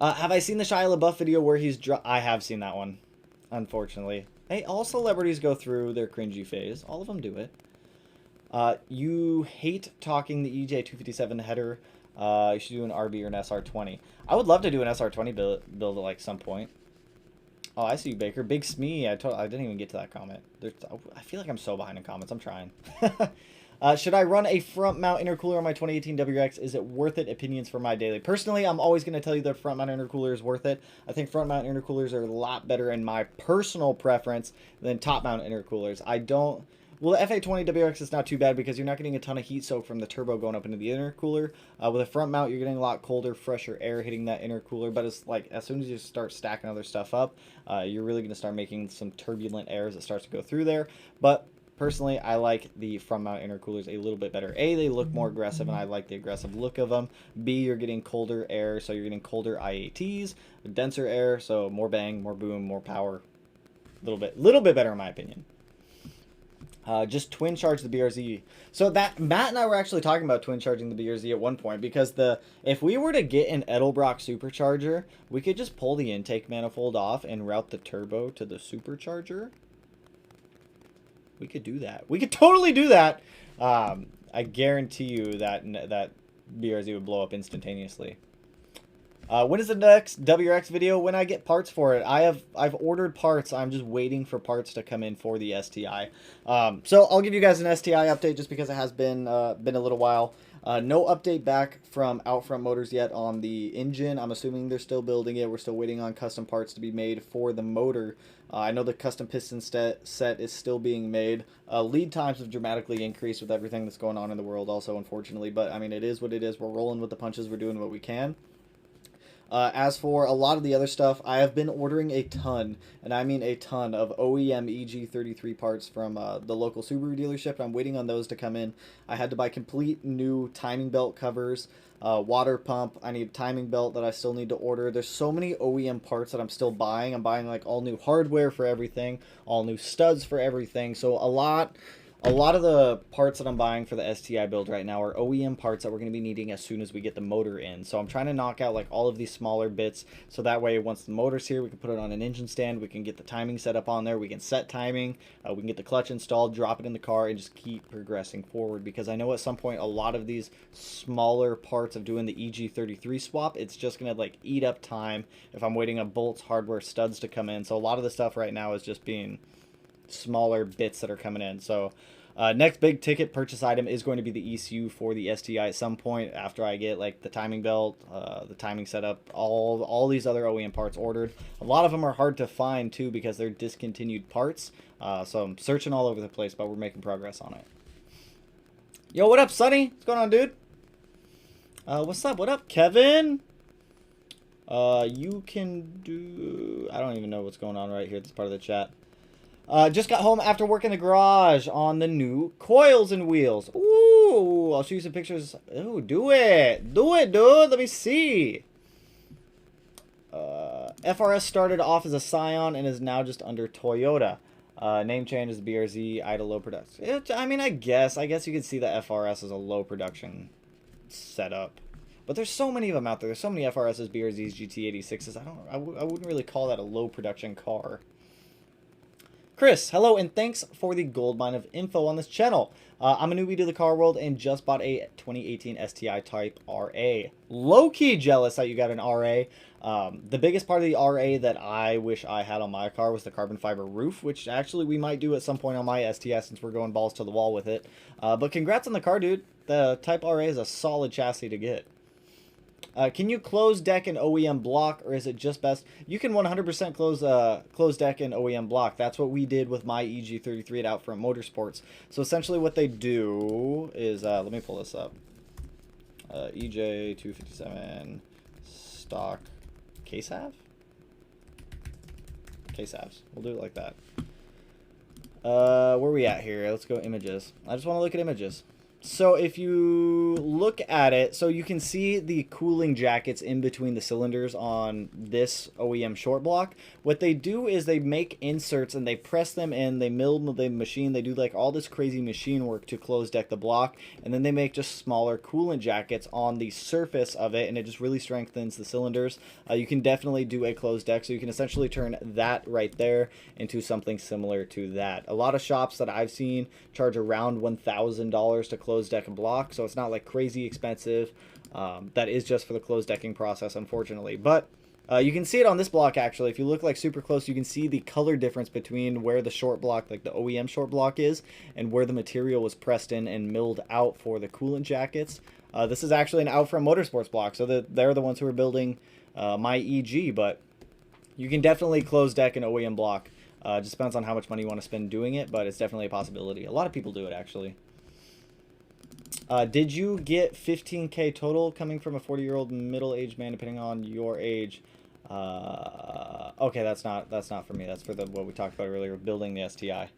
Have I seen the Shia LaBeouf video where I have seen that one, unfortunately. Hey, all celebrities go through their cringy phase. All of them do it. You hate talking the EJ257 header. You should do an RB or an SR20. I would love to do an SR20 build at like some point. Oh, I see you, Baker. Big Smee. I didn't even get to that comment. I feel like I'm so behind in comments. I'm trying. Should I run a front mount intercooler on my 2018 WX? Is it worth it? Opinions for my daily. Personally, I'm always going to tell you the front mount intercooler is worth it. I think front mount intercoolers are a lot better in my personal preference than top mount intercoolers. Well, the FA20 WX is not too bad because you're not getting a ton of heat soak from the turbo going up into the intercooler. With a front mount, you're getting a lot colder, fresher air hitting that intercooler. But it's like as soon as you start stacking other stuff up, you're really going to start making some turbulent airs that starts to go through there. But personally, I like the front mount intercoolers a little bit better. A, they look more aggressive, and I like the aggressive look of them. B, you're getting colder air, so you're getting colder IATs, denser air, so more bang, more boom, more power. Little bit better in my opinion. Just twin charge the BRZ. So that Matt and I were actually talking about twin charging the BRZ at one point, because if we were to get an Edelbrock supercharger, we could just pull the intake manifold off and route the turbo to the supercharger. We could do that. We could totally do that. I guarantee you that BRZ would blow up instantaneously. When is the next WRX video? When I get parts for it. I've ordered parts. I'm just waiting for parts to come in for the STI. So I'll give you guys an STI update just because it has been a little while. No update back from Outfront Motors yet on the engine. I'm assuming they're still building it. We're still waiting on custom parts to be made for the motor. I know the custom piston set is still being made. Lead times have dramatically increased with everything that's going on in the world also, unfortunately. But, I mean, it is what it is. We're rolling with the punches. We're doing what we can. As for a lot of the other stuff, I have been ordering a ton, and I mean a ton, of OEM EG33 parts from the local Subaru dealership. I'm waiting on those to come in. I had to buy complete new timing belt covers, water pump. I need a timing belt that I still need to order. There's so many OEM parts that I'm still buying. I'm buying like all new hardware for everything, all new studs for everything. So a lot of the parts that I'm buying for the STI build right now are OEM parts that we're going to be needing as soon as we get the motor in. So I'm trying to knock out like all of these smaller bits, so that way once the motor's here, we can put it on an engine stand, we can get the timing set up on there, we can set timing, we can get the clutch installed, drop it in the car, and just keep progressing forward. Because I know at some point a lot of these smaller parts of doing the EG33 swap, it's just going to like eat up time if I'm waiting on bolts, hardware, studs to come in. So a lot of the stuff right now is just being smaller bits that are coming in. So next big ticket purchase item is going to be the ECU for the STI at some point after I get like the timing belt, the timing setup, all these other OEM parts ordered. A lot of them are hard to find too because they're discontinued parts. So I'm searching all over the place, but we're making progress on it. Yo, what up, Sonny? What's going on, dude? What's up? What up, Kevin? You can do... I don't even know what's going on right here. This part of the chat. Just got home after work in the garage on the new coils and wheels. Ooh, I'll show you some pictures. Ooh, do it. Do it, dude. Let me see. FRS started off as a Scion and is now just under Toyota. Name change is BRZ, idle low production. I mean, I guess you could see the FRS as a low production setup. But there's so many of them out there. There's so many FRSs, BRZs, GT86s. I wouldn't really call that a low production car. Chris, hello, and thanks for the gold mine of info on this channel. I'm a newbie to the car world and just bought a 2018 STI Type RA. Low-key jealous that you got an RA. The biggest part of the RA that I wish I had on my car was the carbon fiber roof, which actually we might do at some point on my STI since we're going balls to the wall with it. But congrats on the car, dude. The Type RA is a solid chassis to get. Can you close deck an OEM block, or is it just best? You can 100% close deck an OEM block. That's what we did with my EG33 at Outfront Motorsports. So essentially what they do is, let me pull this up. EJ257 stock case half? Case halves. We'll do it like that. Where are we at here? Let's go images. I just want to look at images. So if you look at it, so you can see the cooling jackets in between the cylinders on this OEM short block. What they do is they make inserts and they press them in, they mill the machine, they do like all this crazy machine work to close deck the block, and then they make just smaller coolant jackets on the surface of it, and it just really strengthens the cylinders. You can definitely do a closed deck, so you can essentially turn that right there into something similar to that. A lot of shops that I've seen charge around $1,000 to close deck and block, so it's not like crazy expensive. That is just for the closed decking process, unfortunately. But you can see it on this block actually. If you look like super close, you can see the color difference between where the short block, like the OEM short block is, and where the material was pressed in and milled out for the coolant jackets. This is actually an Outfront Motorsports block, so they're the ones who are building my EG, but you can definitely close deck an OEM block. Just depends on how much money you want to spend doing it, but it's definitely a possibility. A lot of people do it actually. Did you get 15K total coming from a 40-year-old middle-aged man, depending on your age? Okay, that's not for me. That's for what we talked about earlier, building the STI.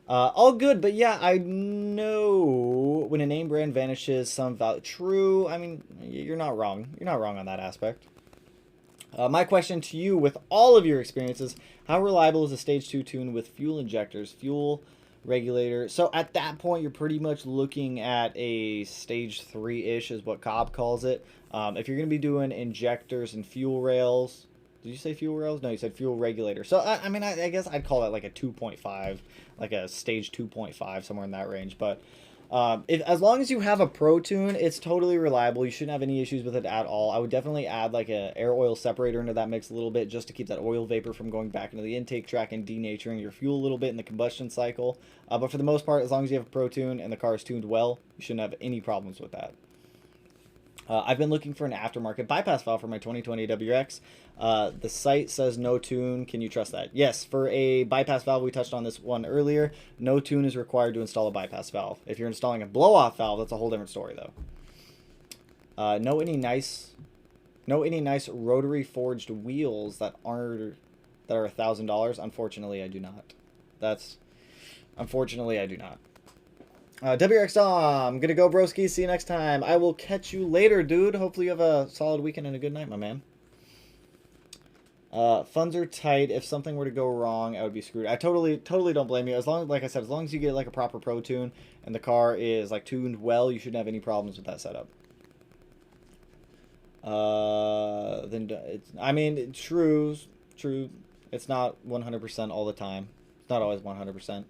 All good, but yeah, I know when a name brand vanishes, some value. True. I mean, you're not wrong. You're not wrong on that aspect. My question to you, with all of your experiences, how reliable is a stage 2 tune with fuel injectors, fuel regulator? So at that point, you're pretty much looking at a stage 3-ish is what Cobb calls it. If you're going to be doing injectors and fuel rails, did you say fuel rails? No, you said fuel regulator. So I mean, I guess I'd call that like a 2.5, like a stage 2.5, somewhere in that range. But as long as you have a Pro Tune, it's totally reliable. You shouldn't have any issues with it at all. I would definitely add like a air oil separator into that mix a little bit, just to keep that oil vapor from going back into the intake tract and denaturing your fuel a little bit in the combustion cycle. But for the most part, as long as you have a Pro Tune and the car is tuned well, you shouldn't have any problems with that. I've been looking for an aftermarket bypass valve for my 2020 WX. The site says no tune. Can you trust that? Yes, for a bypass valve, we touched on this one earlier. No tune is required to install a bypass valve. If you're installing a blow-off valve, that's a whole different story, though. Know any nice Know any nice rotary forged wheels that are $1,000? Unfortunately, I do not. Unfortunately, I do not. WRX Dom, gonna go broski. See you next time. I will catch you later, dude. Hopefully you have a solid weekend and a good night, my man. Funds are tight. If something were to go wrong, I would be screwed. I totally don't blame you. As long as, like I said, as long as you get like a proper pro tune and the car is like tuned well, you shouldn't have any problems with that setup. Then it's, I mean, true. It's not 100% all the time. It's not always 100%.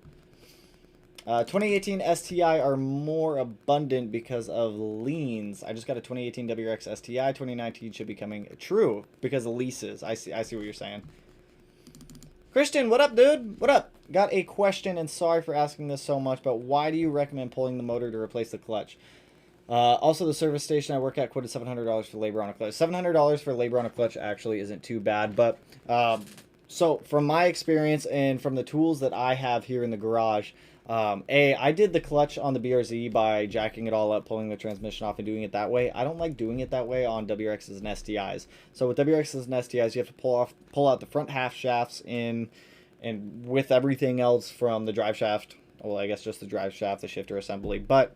2018 STI are more abundant because of leans. I just got a 2018 WRX STI. 2019 should be coming. True, because of leases. I see what you're saying. Christian, what up, dude? What up? Got a question, and sorry for asking this so much, but why do you recommend pulling the motor to replace the clutch? Also, the service station I work at quoted $700 for labor on a clutch. $700 for labor on a clutch actually isn't too bad, but so from my experience and from the tools that I have here in the garage, I did the clutch on the BRZ by jacking it all up, pulling the transmission off, and doing it that way. I don't like doing it that way on WRXs and STIs. So with WRXs and STIs, you have to pull out the front half shafts and with everything else from the drive shaft. Well, I guess just the drive shaft, the shifter assembly, but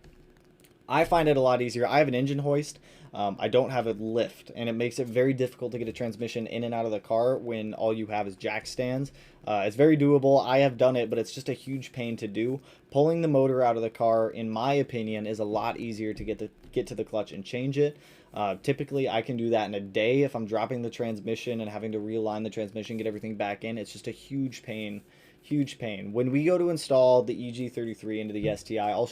I find it a lot easier. I have an engine hoist. I don't have a lift, and it makes it very difficult to get a transmission in and out of the car when all you have is jack stands. It's very doable. I have done it, but it's just a huge pain to do. Pulling the motor out of the car, in my opinion, is a lot easier to get to the clutch and change it. Typically, I can do that in a day if I'm dropping the transmission and having to realign the transmission, get everything back in. It's just a huge pain. Huge pain. When we go to install the EG33 into the STI, I'll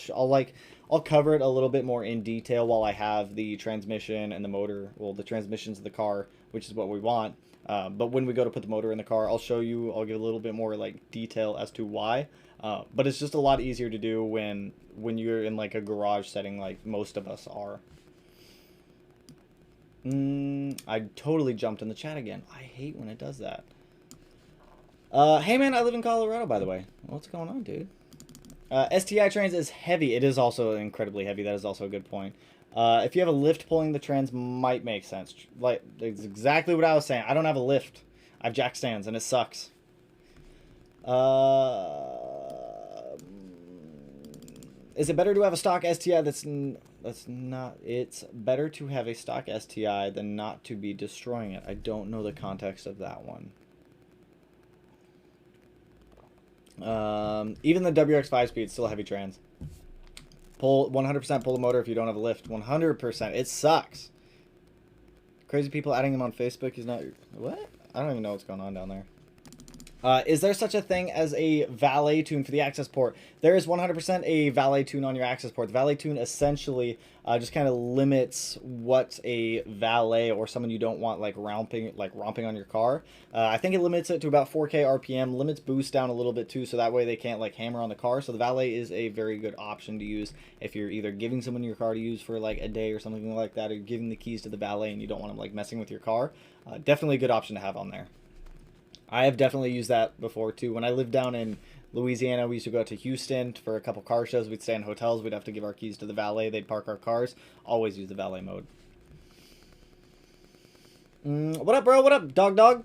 cover it a little bit more in detail while I have the transmission and the motor, well, the transmissions of the car, which is what we want. But when we go to put the motor in the car, I'll show you, I'll give a little bit more like detail as to why. But it's just a lot easier to do when you're in like a garage setting like most of us are. I totally jumped in the chat again. I hate when it does that. Hey man, I live in Colorado, by the way. What's going on, dude? STI trans is heavy. It is also incredibly heavy. That is also a good point. If you have a lift, pulling the trans might make sense. Like, it's exactly what I was saying. I don't have a lift. I have jack stands, and it sucks. Is it better to have a stock STI that's not... It's better to have a stock STI than not to be destroying it. I don't know the context of that one. Even the WRX 5-speed, still heavy trans. 100% pull the motor if you don't have a lift. 100%. It sucks. Crazy people adding him on Facebook. He's not... What? I don't even know what's going on down there. Is there such a thing as a Valet tune for the access port? There is 100% a Valet tune on your access port. The Valet tune essentially just kind of limits what a valet or someone you don't want like romping on your car. I think it limits it to about 4K RPM, limits boost down a little bit too, so that way they can't like hammer on the car. So the Valet is a very good option to use if you're either giving someone your car to use for like a day or something like that, or giving the keys to the valet and you don't want them like messing with your car. Definitely a good option to have on there. I have definitely used that before too. When I lived down in Louisiana, we used to go out to Houston for a couple car shows. We'd stay in hotels. We'd have to give our keys to the valet. They'd park our cars. Always use the valet mode. What up, bro? What up, dog?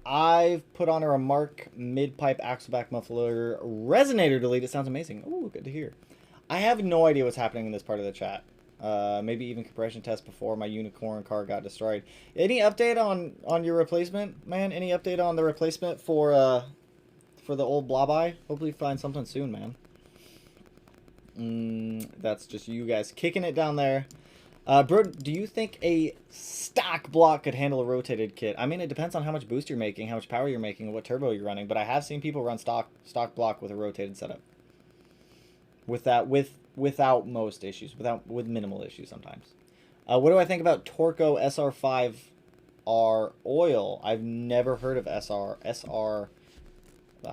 I've put on a Remark mid-pipe axleback muffler resonator delete. It sounds amazing. Ooh, good to hear. I have no idea what's happening in this part of the chat. Maybe even compression test before my unicorn car got destroyed. Any update on your replacement, man? Any update on the replacement for the old Blobeye? Hopefully find something soon, man. That's just you guys kicking it down there. Bro, do you think a stock block could handle a rotated kit? I mean, it depends on how much boost you're making, how much power you're making, and what turbo you're running. But I have seen people run stock block with a rotated setup. Without most issues, with minimal issues sometimes. What do I think about Torco SR5R oil? I've never heard of SR. I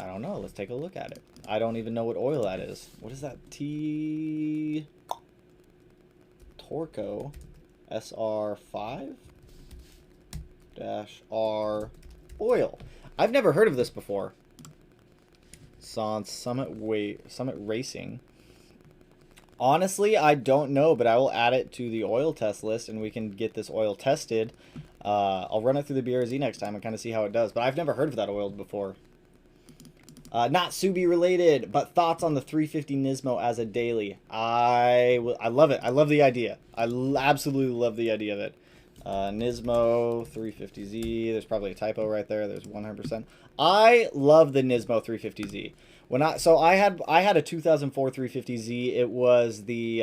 don't know. Let's take a look at it. I don't even know what oil that is. What is that? Torco SR5-R oil. I've never heard of this before. It's on Summit Racing. Honestly, I don't know, but I will add it to the oil test list, and we can get this oil tested. I'll run it through the BRZ next time and kind of see how it does. But I've never heard of that oil before. Not Subi related, but thoughts on the 350 Nismo as a daily. I love it. I love the idea. Absolutely love the idea of it. Nismo 350Z. There's probably a typo right there. There's 100%. I love the Nismo 350Z. I had a 2004 350Z. It was the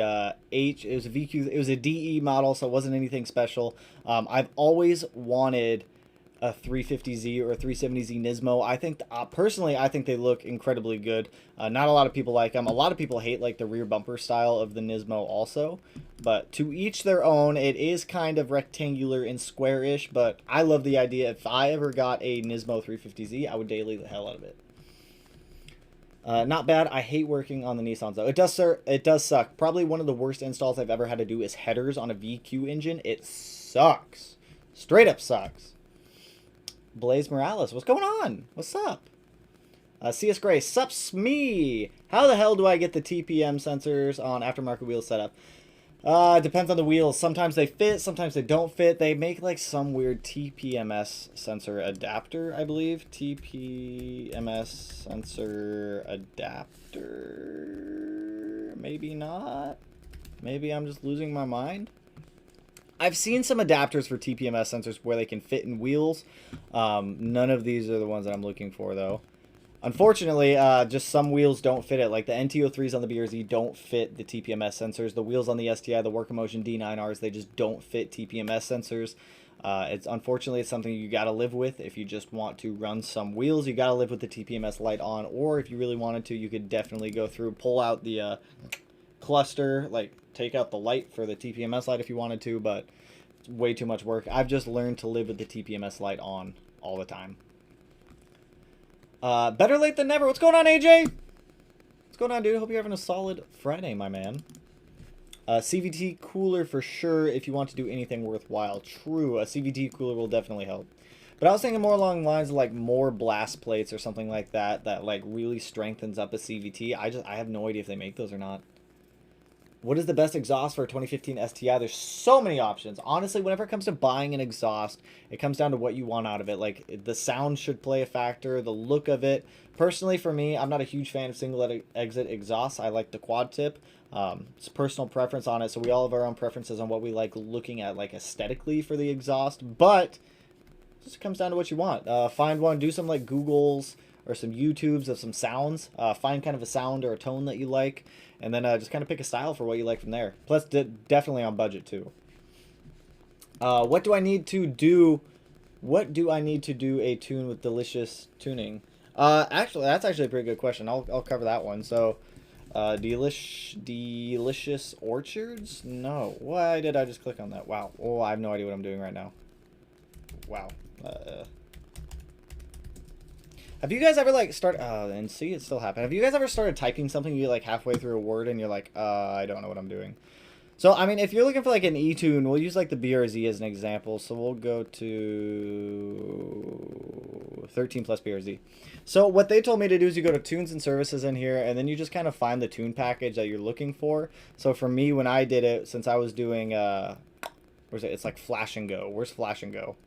it was a VQ. It was a DE model, so it wasn't anything special. I've always wanted a 350Z or a 370Z Nismo. I think personally, I think they look incredibly good. Not a lot of people like them. A lot of people hate like the rear bumper style of the Nismo also. But to each their own. It is kind of rectangular and square-ish, but I love the idea. If I ever got a Nismo 350Z, I would daily the hell out of it. Not bad. I hate working on the Nissans though. It does suck. Probably one of the worst installs I've ever had to do is headers on a VQ engine. It sucks. Straight up sucks. Blaze Morales, what's going on? What's up? CS Gray, sups me. How the hell do I get the TPM sensors on aftermarket wheel setup? Depends on the wheels. Sometimes they fit, sometimes they don't fit. They make like some weird TPMS sensor adapter, I believe. TPMS sensor adapter. Maybe not. Maybe I'm just losing my mind. I've seen some adapters for TPMS sensors where they can fit in wheels. None of these are the ones that I'm looking for, though. Unfortunately, just some wheels don't fit it. Like the NTO3s on the BRZ don't fit the TPMS sensors. The wheels on the STI, the Workamotion D9Rs, they just don't fit TPMS sensors. Unfortunately, it's something you got to live with. If you just want to run some wheels, you got to live with the TPMS light on. Or if you really wanted to, you could definitely go through, pull out the cluster, like take out the light for the TPMS light if you wanted to, but it's way too much work. I've just learned to live with the TPMS light on all the time. Better late than never. What's going on, AJ? What's going on, dude? Hope you're having a solid Friday, my man. CVT cooler for sure if you want to do anything worthwhile. True, a CVT cooler will definitely help. But I was thinking more along the lines of like more blast plates or something like that that like really strengthens up a CVT. I have no idea if they make those or not. What is the best exhaust for a 2015 STI? There's so many options. Honestly, whenever it comes to buying an exhaust, it comes down to what you want out of it. Like, the sound should play a factor, the look of it. Personally, for me, I'm not a huge fan of single exit exhausts. I like the quad tip. It's personal preference on it, so we all have our own preferences on what we like looking at, like, aesthetically for the exhaust. But it just comes down to what you want. Find one, do some, like, Googles or some YouTubes of some sounds. Find kind of a sound or a tone that you like. And then just kind of pick a style for what you like from there. Plus, definitely on budget, too. What do I need to do? What do I need to do a tune with delicious tuning? Actually, that's actually a pretty good question. I'll cover that one. So, delicious orchards? No. Why did I just click on that? Wow. Oh, I have no idea what I'm doing right now. Wow. Have you guys ever, like, and see, it still happened. Have you guys ever started typing something, you get, like, halfway through a word, and you're like, I don't know what I'm doing. So, I mean, if you're looking for, like, an E-tune, we'll use, like, the BRZ as an example. So, we'll go to 13 plus BRZ. So, what they told me to do is you go to Tunes and Services in here, and then you just kind of find the tune package that you're looking for. So, for me, when I did it, since I was doing, where's it? It's, like, Flash and Go. Where's Flash and Go?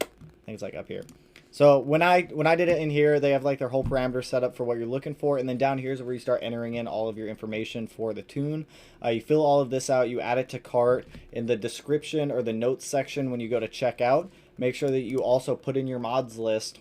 I think it's, like, up here. So when I did it in here, they have like their whole parameters set up for what you're looking for. And then down here is where you start entering in all of your information for the tune. You fill all of this out. You add it to cart. In the description or the notes section when you go to checkout, make sure that you also put in your mods list.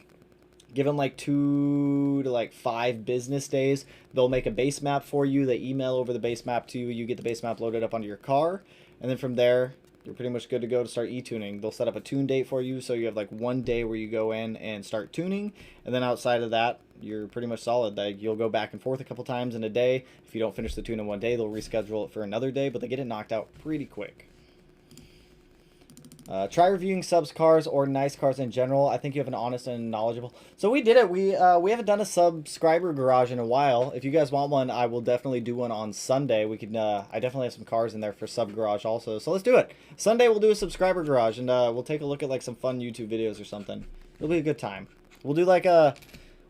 Give them like 2 to like 5 business days. They'll make a base map for you. They email over the base map to you. You get the base map loaded up onto your car. And then from there, you're pretty much good to go to start e-tuning. They'll set up a tune date for you, so you have like 1 day where you go in and start tuning, and then outside of that, you're pretty much solid. Like, you'll go back and forth a couple times in a day. If you don't finish the tune in 1 day, they'll reschedule it for another day, but they get it knocked out pretty quick. Try reviewing subs cars or nice cars in general. I think you have an honest and knowledgeable. So we did it. We haven't done a subscriber garage in a while. If you guys want one, I will definitely do one on Sunday. We could. I definitely have some cars in there for sub garage also. So let's do it. Sunday we'll do a subscriber garage, and we'll take a look at like some fun YouTube videos or something. It'll be a good time. We'll do like a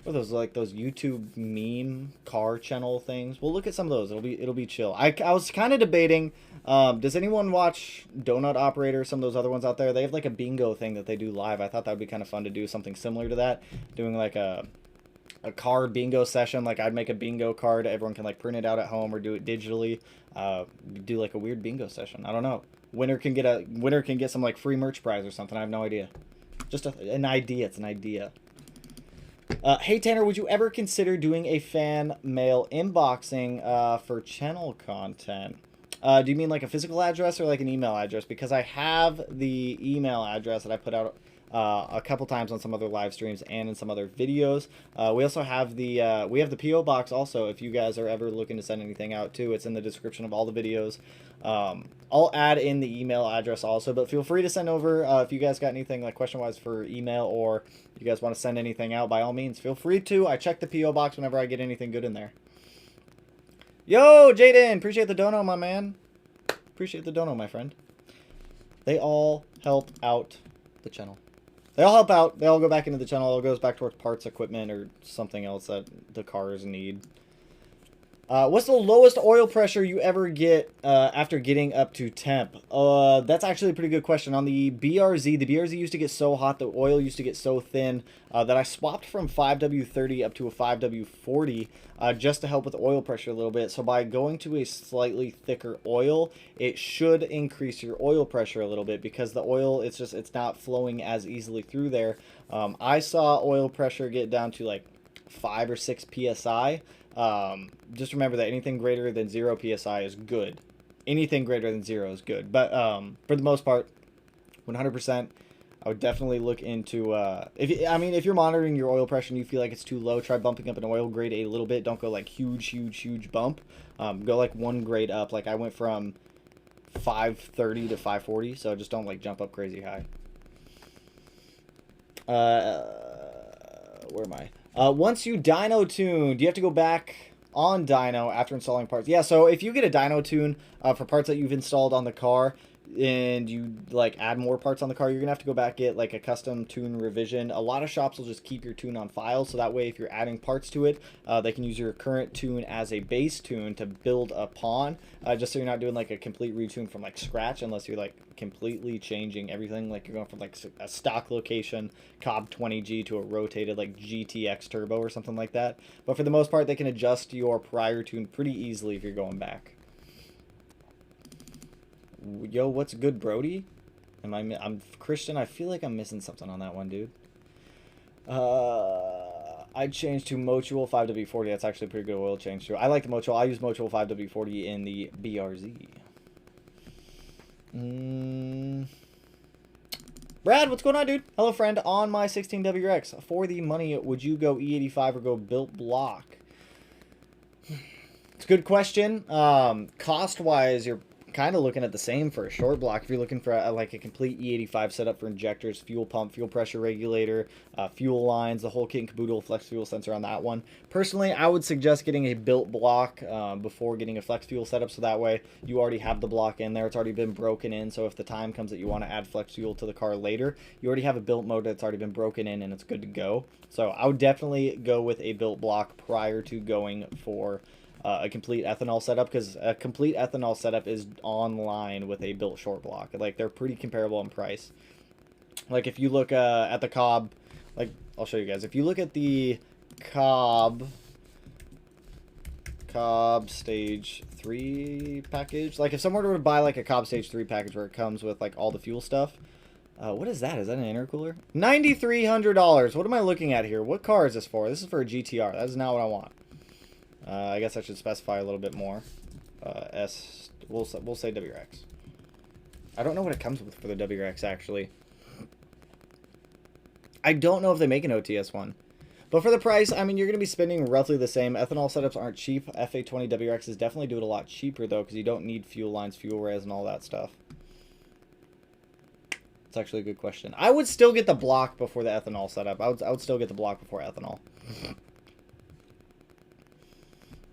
Or those like those YouTube meme car channel things. We'll look at some of those. It'll be chill. I was kind of debating. Does anyone watch Donut Operator? Some of those other ones out there. They have like a bingo thing that they do live. I thought that would be kind of fun to do something similar to that. Doing like a card bingo session. Like I'd make a bingo card. Everyone can like print it out at home or do it digitally. Do like a weird bingo session. I don't know. Winner can get some like free merch prize or something. I have no idea. Just an idea. It's an idea. Hey Tanner, would you ever consider doing a fan mail inboxing for channel content? Do you mean like a physical address or like an email address? Because I have the email address that I put out a couple times on some other live streams and in some other videos. We also have the PO box also. If you guys are ever looking to send anything out too, it's in the description of all the videos. I'll add in the email address also, but feel free to send over if you guys got anything like question wise for email, or you guys want to send anything out, by all means feel free to. I check the PO box whenever I get anything good in there. Yo Jaden, appreciate the dono, my man. Appreciate the dono, my friend. They all help out the channel. They all help out. They all go back into the channel. It all goes back towards parts, equipment, or something else that the cars need. What's the lowest oil pressure you ever get after getting up to temp? That's actually a pretty good question. On the BRZ used to get so hot, the oil used to get so thin that I swapped from 5W30 up to a 5W40 just to help with oil pressure a little bit. So by going to a slightly thicker oil, it should increase your oil pressure a little bit, because the oil, it's not flowing as easily through there. I saw oil pressure get down to like 5 or 6 PSI. Just remember that anything greater than 0 PSI is good. Anything greater than 0 is good. But for the most part, 100%, I would definitely look into, if you're monitoring your oil pressure and you feel like it's too low, try bumping up an oil grade a little bit. Don't go like huge bump. Go like one grade up. Like I went from 530 to 540, so just don't like jump up crazy high. Where am I? Once you dyno tune, do you have to go back on dyno after installing parts? Yeah, so if you get a dyno tune for parts that you've installed on the car, and you like add more parts on the car, you're gonna have to go back get like a custom tune revision. A lot of shops will just keep your tune on file, so that way if you're adding parts to it, they can use your current tune as a base tune to build upon, just so you're not doing like a complete retune from like scratch, unless you're like completely changing everything, like you're going from like a stock location Cobb 20G to a rotated like GTX turbo or something like that. But for the most part, they can adjust your prior tune pretty easily if you're going back. Yo, what's good, Brody? I'm Christian. I feel like I'm missing something on that one, dude. I changed to Motul 5W40. That's actually a pretty good oil change too. I like the Motul. I use Motul 5W40 in the BRZ. Brad, what's going on, dude? Hello, friend. On my 16WX, for the money, would you go E85 or go built block? It's a good question. Cost-wise, you're kind of looking at the same for a short block. If you're looking for like a complete E85 setup for injectors, fuel pump, fuel pressure regulator, fuel lines, the whole kit and caboodle, flex fuel sensor on that one. Personally, I would suggest getting a built block before getting a flex fuel setup, so that way you already have the block in there. It's already been broken in, so if the time comes that you want to add flex fuel to the car later, you already have a built motor that's already been broken in and it's good to go. So I would definitely go with a built block prior to going for a complete ethanol setup, because a complete ethanol setup is online with a built short block. Like, they're pretty comparable in price. Like, if you look at the Cobb, like, I'll show you guys. If you look at the Cobb Stage 3 package, like, if someone were to buy, like, a Cobb Stage 3 package where it comes with, like, all the fuel stuff, what is that? Is that an intercooler? $9,300. What am I looking at here? What car is this for? This is for a GTR. That is not what I want. I guess I should specify a little bit more. We'll say WRX. I don't know what it comes with for the WRX, actually. I don't know if they make an OTS one. But for the price, I mean, you're going to be spending roughly the same. Ethanol setups aren't cheap. FA20 WRXs definitely do it a lot cheaper, though, because you don't need fuel lines, fuel res, and all that stuff. It's actually a good question. I would still get the block before the ethanol setup. I would still get the block before ethanol.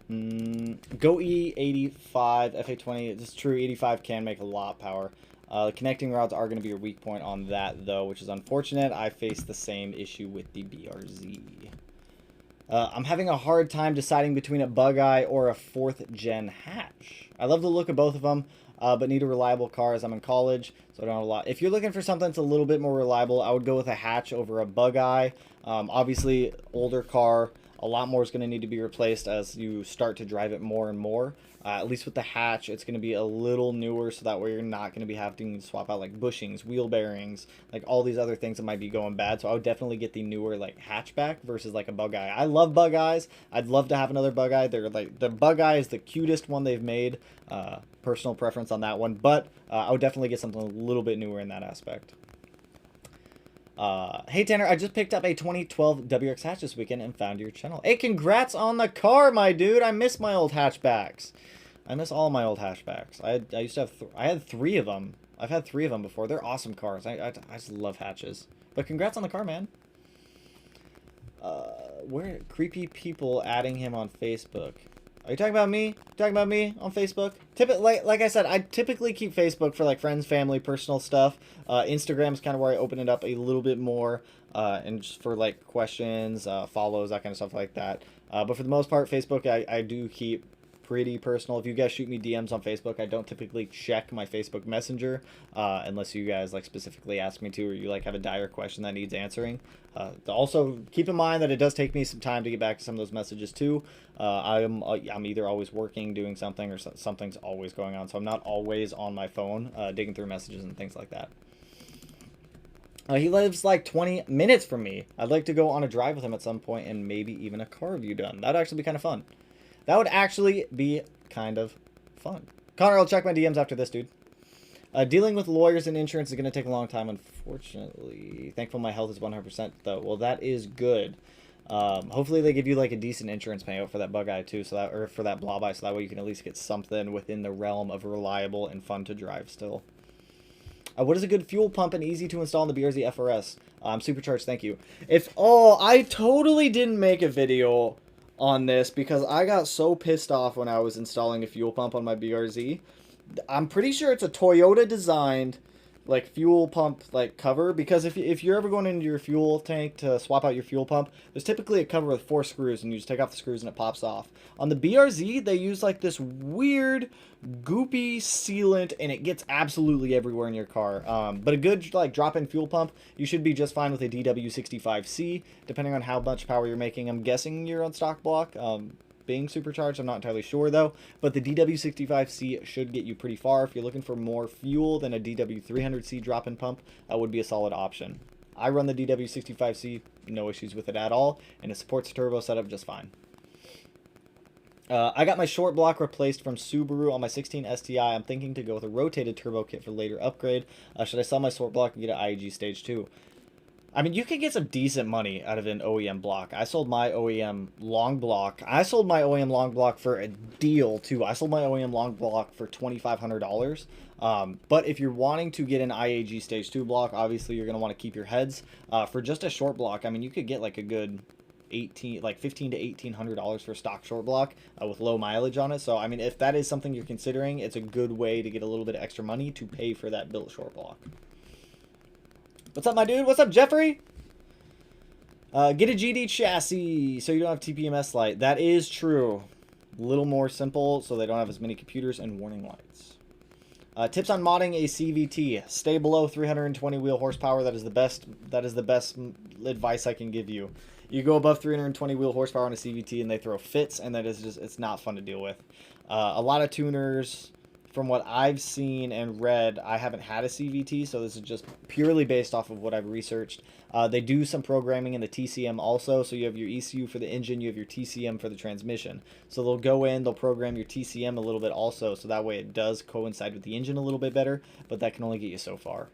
Go E85, FA20. This is true. 85 can make a lot of power. Connecting rods are going to be your weak point on that, though, which is unfortunate. I face the same issue with the BRZ. I'm having a hard time deciding between a bug-eye or a 4th gen hatch. I love the look of both of them, but need a reliable car as I'm in college, so I don't have a lot. If you're looking for something that's a little bit more reliable, I would go with a hatch over a bug-eye. Obviously, older car, a lot more is going to need to be replaced as you start to drive it more and more. At least with the hatch, it's going to be a little newer, so that way you're not going to be having to swap out like bushings, wheel bearings, like all these other things that might be going bad. So I would definitely get the newer like hatchback versus like a bug eye. I love bug eyes. I'd love to have another bug eye. They're like, the bug eye is the cutest one they've made. Personal preference on that one, but I would definitely get something a little bit newer in that aspect. Hey Tanner, I just picked up a 2012 WX hatch this weekend and found your channel. Hey, congrats on the car, my dude. I miss my old hatchbacks. I miss all my old hatchbacks. I used to have I had 3 of them. I've had 3 of them before. They're awesome cars. I just love hatches. But congrats on the car, man. Where creepy people adding him on Facebook? Are you talking about me? Talking about me on Facebook? Like I said, I typically keep Facebook for like friends, family, personal stuff. Instagram's kind of where I open it up a little bit more, and just for like questions, follows, that kind of stuff like that. But for the most part, Facebook I do keep pretty personal. If you guys shoot me DMs on Facebook, I don't typically check my Facebook Messenger unless you guys like specifically ask me to, or you like have a dire question that needs answering. Also, keep in mind that it does take me some time to get back to some of those messages too. I'm either always working, doing something, or something's always going on, so I'm not always on my phone digging through messages and things like that. He lives like 20 minutes from me. I'd like to go on a drive with him at some point and maybe even a car review done. That'd actually be kind of fun. That would actually be kind of fun. Connor, I'll check my DMs after this, dude. Dealing with lawyers and insurance is going to take a long time, unfortunately. Thankful my health is 100%, though. Well, that is good. Hopefully they give you like a decent insurance payout for that bug eye, too, so that, or for that blob eye, so that way you can at least get something within the realm of reliable and fun to drive still. What is a good fuel pump and easy to install in the BRZ FRS? Supercharged, thank you. I totally didn't make a video on this because I got so pissed off when I was installing a fuel pump on my BRZ. I'm pretty sure it's a Toyota designed like fuel pump like cover, because if you're ever going into your fuel tank to swap out your fuel pump, there's typically a cover with 4 screws and you just take off the screws and it pops off. On the BRZ, they use like this weird goopy sealant and it gets absolutely everywhere in your car. But a good like drop-in fuel pump, you should be just fine with a DW65C, depending on how much power you're making. I'm guessing you're on stock block. Being supercharged, I'm not entirely sure though, but the DW65C should get you pretty far. If you're looking for more fuel, than a DW300C drop-in pump would be a solid option. I run the DW65C, no issues with it at all, and it supports the turbo setup just fine. I got my short block replaced from Subaru on my 16 STI. I'm thinking to go with a rotated turbo kit for later upgrade. Should I sell my short block and get an IAG stage 2? I mean, you can get some decent money out of an OEM block. I sold my OEM long block. I sold my OEM long block for a deal, too. I sold my OEM long block for $2,500. But if you're wanting to get an IAG Stage 2 block, obviously you're going to want to keep your heads. For just a short block, I mean, you could get like a good $1,500 to $1,800 for stock short block with low mileage on it. So, I mean, if that is something you're considering, it's a good way to get a little bit of extra money to pay for that built short block. What's up, my dude? What's up, Jeffrey? Get a GD chassis so you don't have TPMS light. That is true. A little more simple so they don't have as many computers and warning lights. Tips on modding a CVT. Stay below 320 wheel horsepower. That is the best advice I can give you. You go above 320 wheel horsepower on a CVT and they throw fits, and that is just, it's not fun to deal with. A lot of tuners, from what I've seen and read, I haven't had a CVT, so this is just purely based off of what I've researched. They do some programming in the TCM also, so you have your ECU for the engine, you have your TCM for the transmission. So they'll go in, they'll program your TCM a little bit also, so that way it does coincide with the engine a little bit better, but that can only get you so far.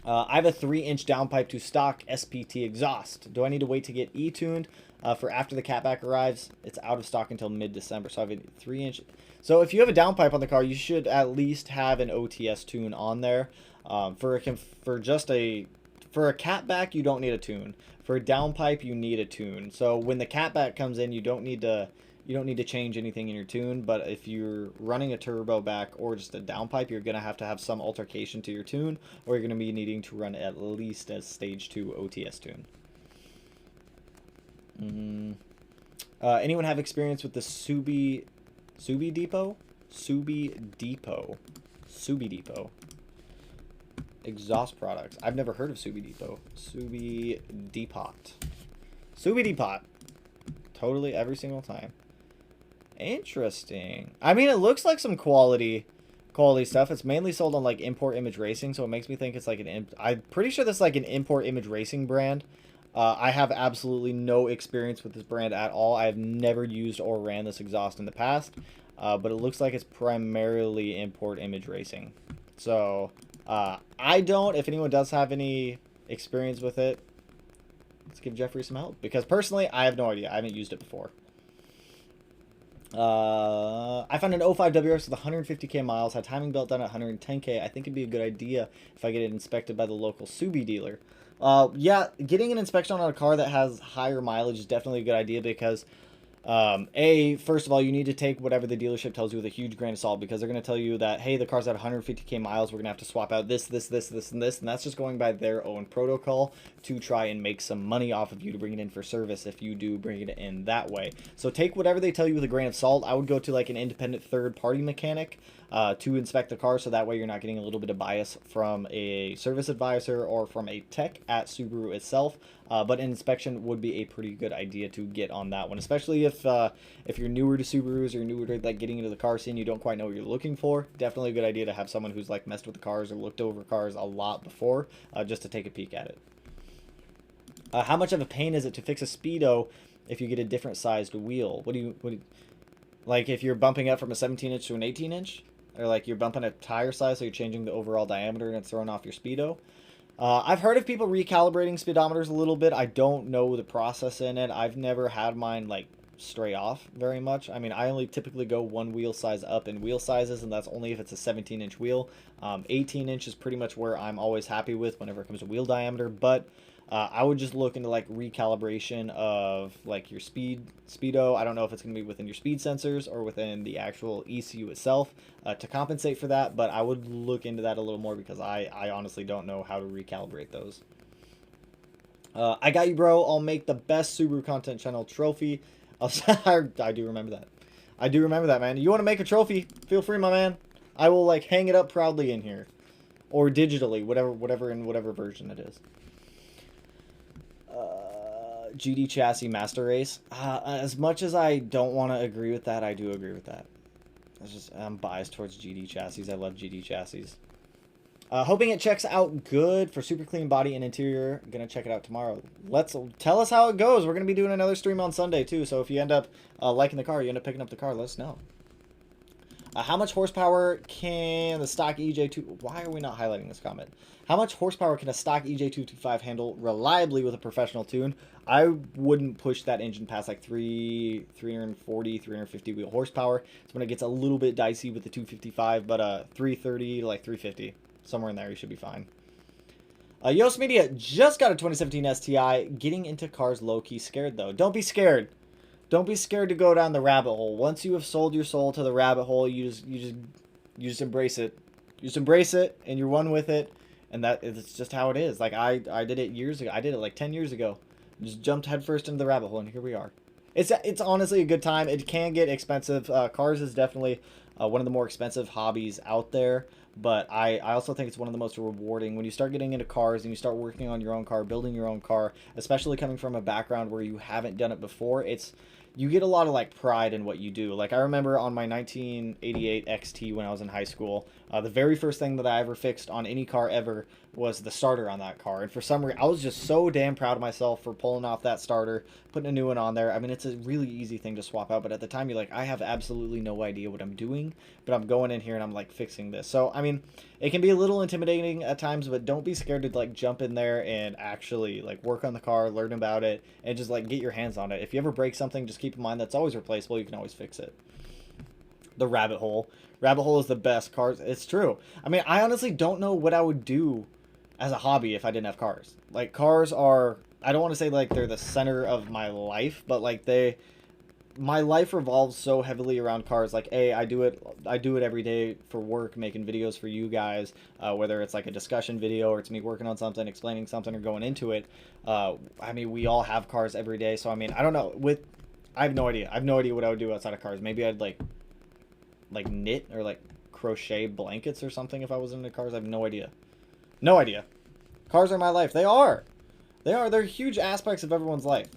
I have a 3-inch downpipe to stock SPT exhaust. Do I need to wait to get E-tuned for after the catback arrives? It's out of stock until mid-December, so I have a 3-inch... So if you have a downpipe on the car, you should at least have an OTS tune on there. For a catback, you don't need a tune. For a downpipe, you need a tune. So when the catback comes in, you don't need to change anything in your tune. But if you're running a turbo back or just a downpipe, you're gonna have to have some altercation to your tune, or you're gonna be needing to run at least a stage 2 OTS tune. Anyone have experience with the Subi Depot? Subi Depot. Exhaust products. I've never heard of Subi Depot. Subi Depot. Subi Depot. Totally every single time. Interesting. I mean, it looks like some quality stuff. It's mainly sold on like Import Image Racing, so it makes me think it's like I'm pretty sure this is like an Import Image Racing brand. I have absolutely no experience with this brand at all. I have never used or ran this exhaust in the past, but it looks like it's primarily Import Image Racing. So I don't. If anyone does have any experience with it, let's give Jeffrey some help, because personally I have no idea. I haven't used it before. I found an 05 WRX with 150k miles, had timing belt done at 110k. I think it'd be a good idea if I get it inspected by the local Subi dealer. Yeah, getting an inspection on a car that has higher mileage is definitely a good idea, because first of all, you need to take whatever the dealership tells you with a huge grain of salt, because they're going to tell you that, hey, the car's at 150k miles, we're going to have to swap out this, and this, and that's just going by their own protocol to try and make some money off of you to bring it in for service if you do bring it in that way. So take whatever they tell you with a grain of salt. I would go to like an independent third-party mechanic to inspect the car, so that way you're not getting a little bit of bias from a service advisor or from a tech at Subaru itself. But an inspection would be a pretty good idea to get on that one, especially if you're newer to Subarus or newer to like getting into the car scene, you don't quite know what you're looking for. Definitely a good idea to have someone who's like messed with the cars or looked over cars a lot before, just to take a peek at it. How much of a pain is it to fix a Speedo if you get a different sized wheel? What do you like if you're bumping up from a 17-inch to an 18-inch? Or like you're bumping a tire size, so you're changing the overall diameter and it's throwing off your Speedo? I've heard of people recalibrating speedometers a little bit. I don't know the process in it. I've never had mine like stray off very much. I mean, I only typically go one wheel size up in wheel sizes, and that's only if it's a 17-inch wheel. 18-inch is pretty much where I'm always happy with whenever it comes to wheel diameter, but I would just look into like recalibration of like your speedo. I don't know if it's going to be within your speed sensors or within the actual ECU itself to compensate for that, but I would look into that a little more, because I honestly don't know how to recalibrate those. I got you, bro. I'll make the best Subaru content channel trophy. I do remember that. I do remember that, man. You want to make a trophy? Feel free, my man. I will like hang it up proudly in here, or digitally, whatever version it is. GD chassis master race. As much as I don't want to agree with that, I do agree with that. I'm biased towards GD chassis. I love GD chassis. Hoping it checks out good for super clean body and interior. Gonna check it out tomorrow. Tell us how it goes. We're gonna be doing another stream on Sunday too. So if you end up liking the car, you end up picking up the car, let us know. How much horsepower can the stock EJ2... Why are we not highlighting this comment? How much horsepower can a stock EJ225 handle reliably with a professional tune? I wouldn't push that engine past like 340, 350 wheel horsepower. It's when it gets a little bit dicey with the 255, but 330 to like 350. Somewhere in there, you should be fine. Yoast Media just got a 2017 STI. Getting into cars low-key scared, though. Don't be scared. Don't be scared to go down the rabbit hole. Once you have sold your soul to the rabbit hole, you just embrace it. You just embrace it, and you're one with it, and it's just how it is. Like I did it years ago. I did it like 10 years ago. Just jumped headfirst into the rabbit hole, and here we are. It's honestly a good time. It can get expensive. Cars is definitely one of the more expensive hobbies out there. But I also think it's one of the most rewarding when you start getting into cars and you start working on your own car, building your own car, especially coming from a background where you haven't done it before. You get a lot of like pride in what you do. Like I remember on my 1988 XT when I was in high school, the very first thing that I ever fixed on any car ever was the starter on that car. And for some reason, I was just so damn proud of myself for pulling off that starter, putting a new one on there. I mean, it's a really easy thing to swap out, but at the time you're like, I have absolutely no idea what I'm doing, but I'm going in here and I'm like fixing this. So, I mean, it can be a little intimidating at times, but don't be scared to like jump in there and actually like work on the car, learn about it, and just like get your hands on it. If you ever break something, just keep in mind that's always replaceable. You can always fix it. The rabbit hole. Rabbit hole is the best. Cars. It's true. I mean, I honestly don't know what I would do as a hobby if I didn't have cars. Like cars are, I don't want to say like they're the center of my life, but like my life revolves so heavily around cars. Like, I do it every day for work, making videos for you guys, whether it's like a discussion video or it's me working on something, explaining something, or going into it. I mean, we all have cars every day, so I mean, I don't know. I have no idea. I have no idea what I would do outside of cars. Maybe I'd like knit or like crochet blankets or something if I was into cars. I have no idea. No idea. Cars are my life. They are. They are. They're huge aspects of everyone's life.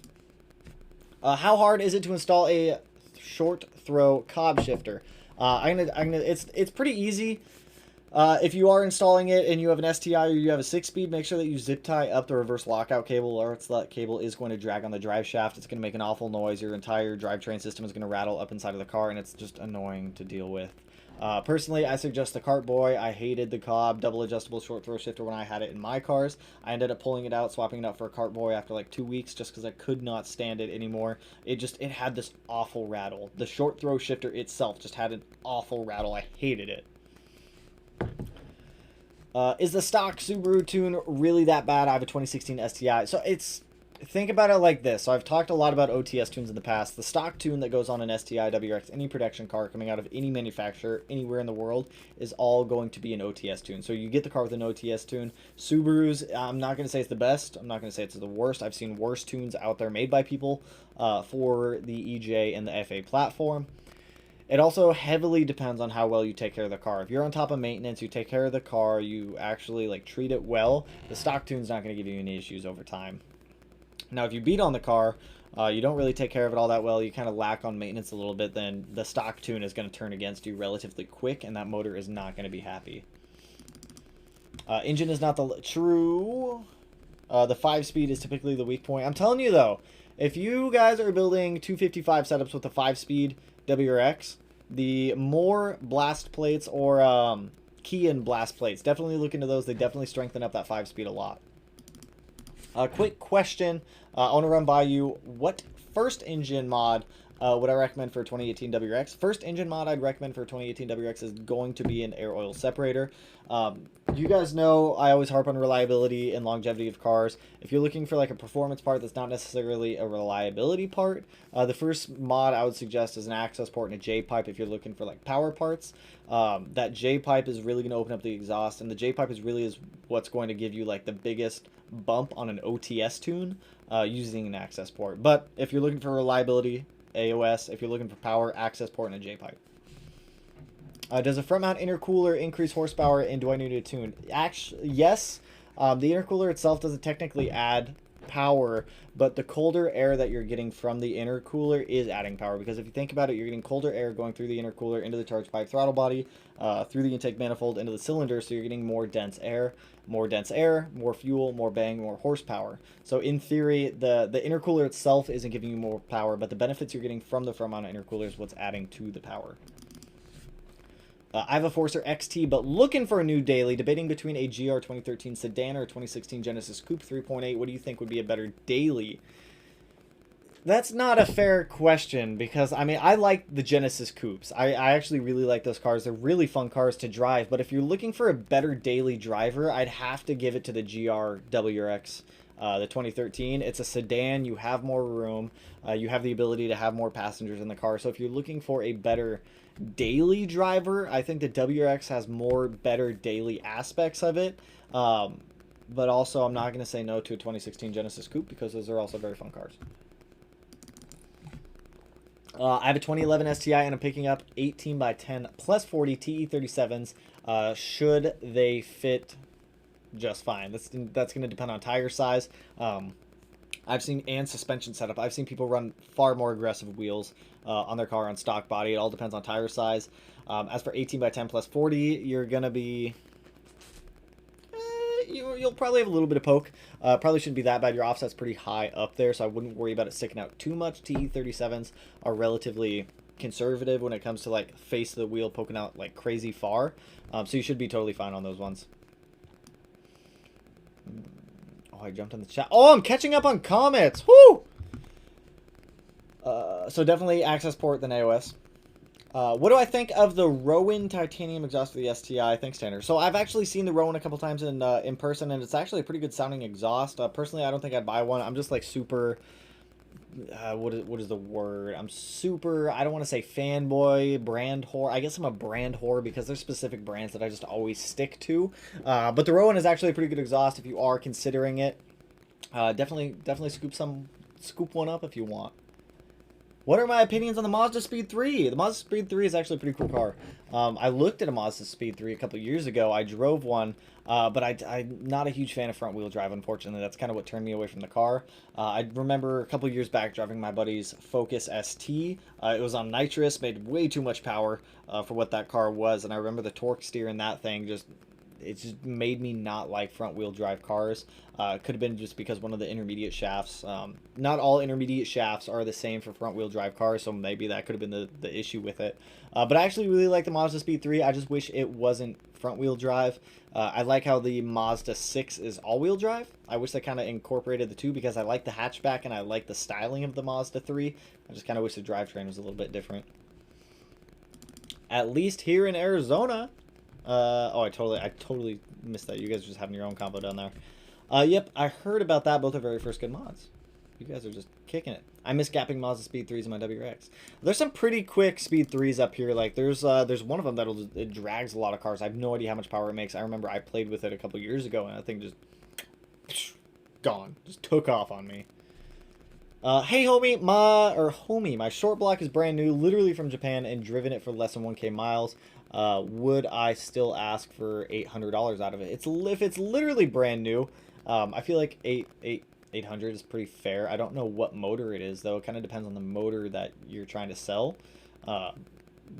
How hard is it to install a short throw Cobb shifter? It's pretty easy. If you are installing it and you have an STI or you have a 6-speed, make sure that you zip tie up the reverse lockout cable, or else that cable is going to drag on the drive shaft. It's going to make an awful noise. Your entire drivetrain system is going to rattle up inside of the car, and it's just annoying to deal with. Personally, I suggest the Cart Boy. I hated the Cobb double adjustable short throw shifter when I had it in my cars. I ended up pulling it out, swapping it out for a Cart Boy after like 2 weeks just because I could not stand it anymore. It had this awful rattle. The short throw shifter itself just had an awful rattle. I hated it. Is the stock Subaru tune really that bad? I have a 2016 STI. So think about it like this. So I've talked a lot about OTS tunes in the past. The stock tune that goes on an STI, WRX, any production car coming out of any manufacturer anywhere in the world is all going to be an OTS tune. So you get the car with an OTS tune. Subarus, I'm not going to say it's the best. I'm not going to say it's the worst. I've seen worse tunes out there made by people for the EJ and the FA platform. It also heavily depends on how well you take care of the car. If you're on top of maintenance, you take care of the car, you actually like treat it well, the stock tune's not going to give you any issues over time. Now, if you beat on the car, you don't really take care of it all that well, you kind of lack on maintenance a little bit, then the stock tune is going to turn against you relatively quick, and that motor is not going to be happy. Engine is not the... True. The 5-speed is typically the weak point. I'm telling you, though, if you guys are building 255 setups with a 5-speed WRX, the more blast plates or key and blast plates, definitely look into those. They definitely strengthen up that 5-speed a lot. Quick question. I want to run by you. What first engine mod would I recommend for a 2018 WRX? First engine mod I'd recommend for a 2018 WRX is going to be an air oil separator. You guys know I always harp on reliability and longevity of cars. If you're looking for like a performance part that's not necessarily a reliability part, the first mod I would suggest is an access port and a J-pipe if you're looking for like power parts. That J-pipe is really going to open up the exhaust, and the J-pipe is what's going to give you like the biggest bump on an OTS tune using an access port. But if you're looking for reliability, AOS. If you're looking for power, access port, and a J-pipe. Does a front mount intercooler increase horsepower, and do I need to tune? Actually, yes. The intercooler itself doesn't technically add power, but the colder air that you're getting from the intercooler is adding power, because if you think about it, you're getting colder air going through the intercooler into the charge pipe throttle body, through the intake manifold into the cylinder, so you're getting more dense air, more fuel, more bang, more horsepower. So in theory, the intercooler itself isn't giving you more power, but the benefits you're getting from the front mount intercooler is what's adding to the power. I have a Forcer XT, but looking for a new daily, debating between a GR 2013 Sedan or a 2016 Genesis Coupe 3.8. What do you think would be a better daily? That's not a fair question, because, I mean, I like the Genesis Coupes. I actually really like those cars. They're really fun cars to drive, but if you're looking for a better daily driver, I'd have to give it to the GR WRX. The 2013, it's a sedan, you have more room, you have the ability to have more passengers in the car. So if you're looking for a better daily driver, I think the WRX has more better daily aspects of it. But also, I'm not going to say no to a 2016 Genesis Coupe, because those are also very fun cars. I have a 2011 STI, and I'm picking up 18x10 plus 40 TE37s. Should they fit just fine? That's going to depend on tire size. I've seen, and suspension setup. I've seen people run far more aggressive wheels on their car on stock body. It all depends on tire size. As for 18x10 plus 40, you're going to be... You'll probably have a little bit of poke. Probably shouldn't be that bad. Your offset's pretty high up there, so I wouldn't worry about it sticking out too much. TE37s are relatively conservative when it comes to like face of the wheel poking out like crazy far. So you should be totally fine on those ones. Oh, I jumped in the chat. Oh, I'm catching up on comments. Woo! So definitely access port than AOS. What do I think of the Rowan titanium exhaust for the STI? Thanks, Tanner. So I've actually seen the Rowan a couple times in person, and it's actually a pretty good sounding exhaust. Personally, I don't think I'd buy one. I'm just like super what is the word? I'm super, I don't want to say fanboy, brand whore. I guess I'm a brand whore because there's specific brands that I just always stick to. But the Rowan is actually a pretty good exhaust if you are considering it. Definitely scoop one up if you want. What are my opinions on the Mazda Speed 3? The Mazda Speed 3 is actually a pretty cool car. I looked at a Mazda Speed 3 a couple years ago. I drove one, but I'm not a huge fan of front-wheel drive, unfortunately. That's kind of what turned me away from the car. I remember a couple years back driving my buddy's Focus ST. It was on nitrous, made way too much power for what that car was, and I remember the torque steer in that thing it just made me not like front-wheel drive cars. Could have been just because one of the intermediate shafts. Not all intermediate shafts are the same for front-wheel drive cars, so maybe that could have been the issue with it. But I actually really like the Mazda Speed 3. I just wish it wasn't front-wheel drive. I like how the Mazda 6 is all-wheel drive. I wish they kind of incorporated the two because I like the hatchback and I like the styling of the Mazda 3. I just kind of wish the drivetrain was a little bit different. At least here in Arizona. Oh, I totally missed that. You guys are just having your own combo down there. Yep, I heard about that. Both are very first good mods. You guys are just kicking it. I miss gapping Mazda Speed 3s in my WRX. There's some pretty quick Speed 3s up here. Like there's one of them it drags a lot of cars. I have no idea how much power it makes. I remember I played with it a couple years ago and that thing just gone. Just took off on me. Hey homie, my short block is brand new, literally from Japan, and driven it for less than 1K miles. Would I still ask for $800 out of it? If it's literally brand new, I feel like 800 is pretty fair. I don't know what motor it is though. It kind of depends on the motor that you're trying to sell. I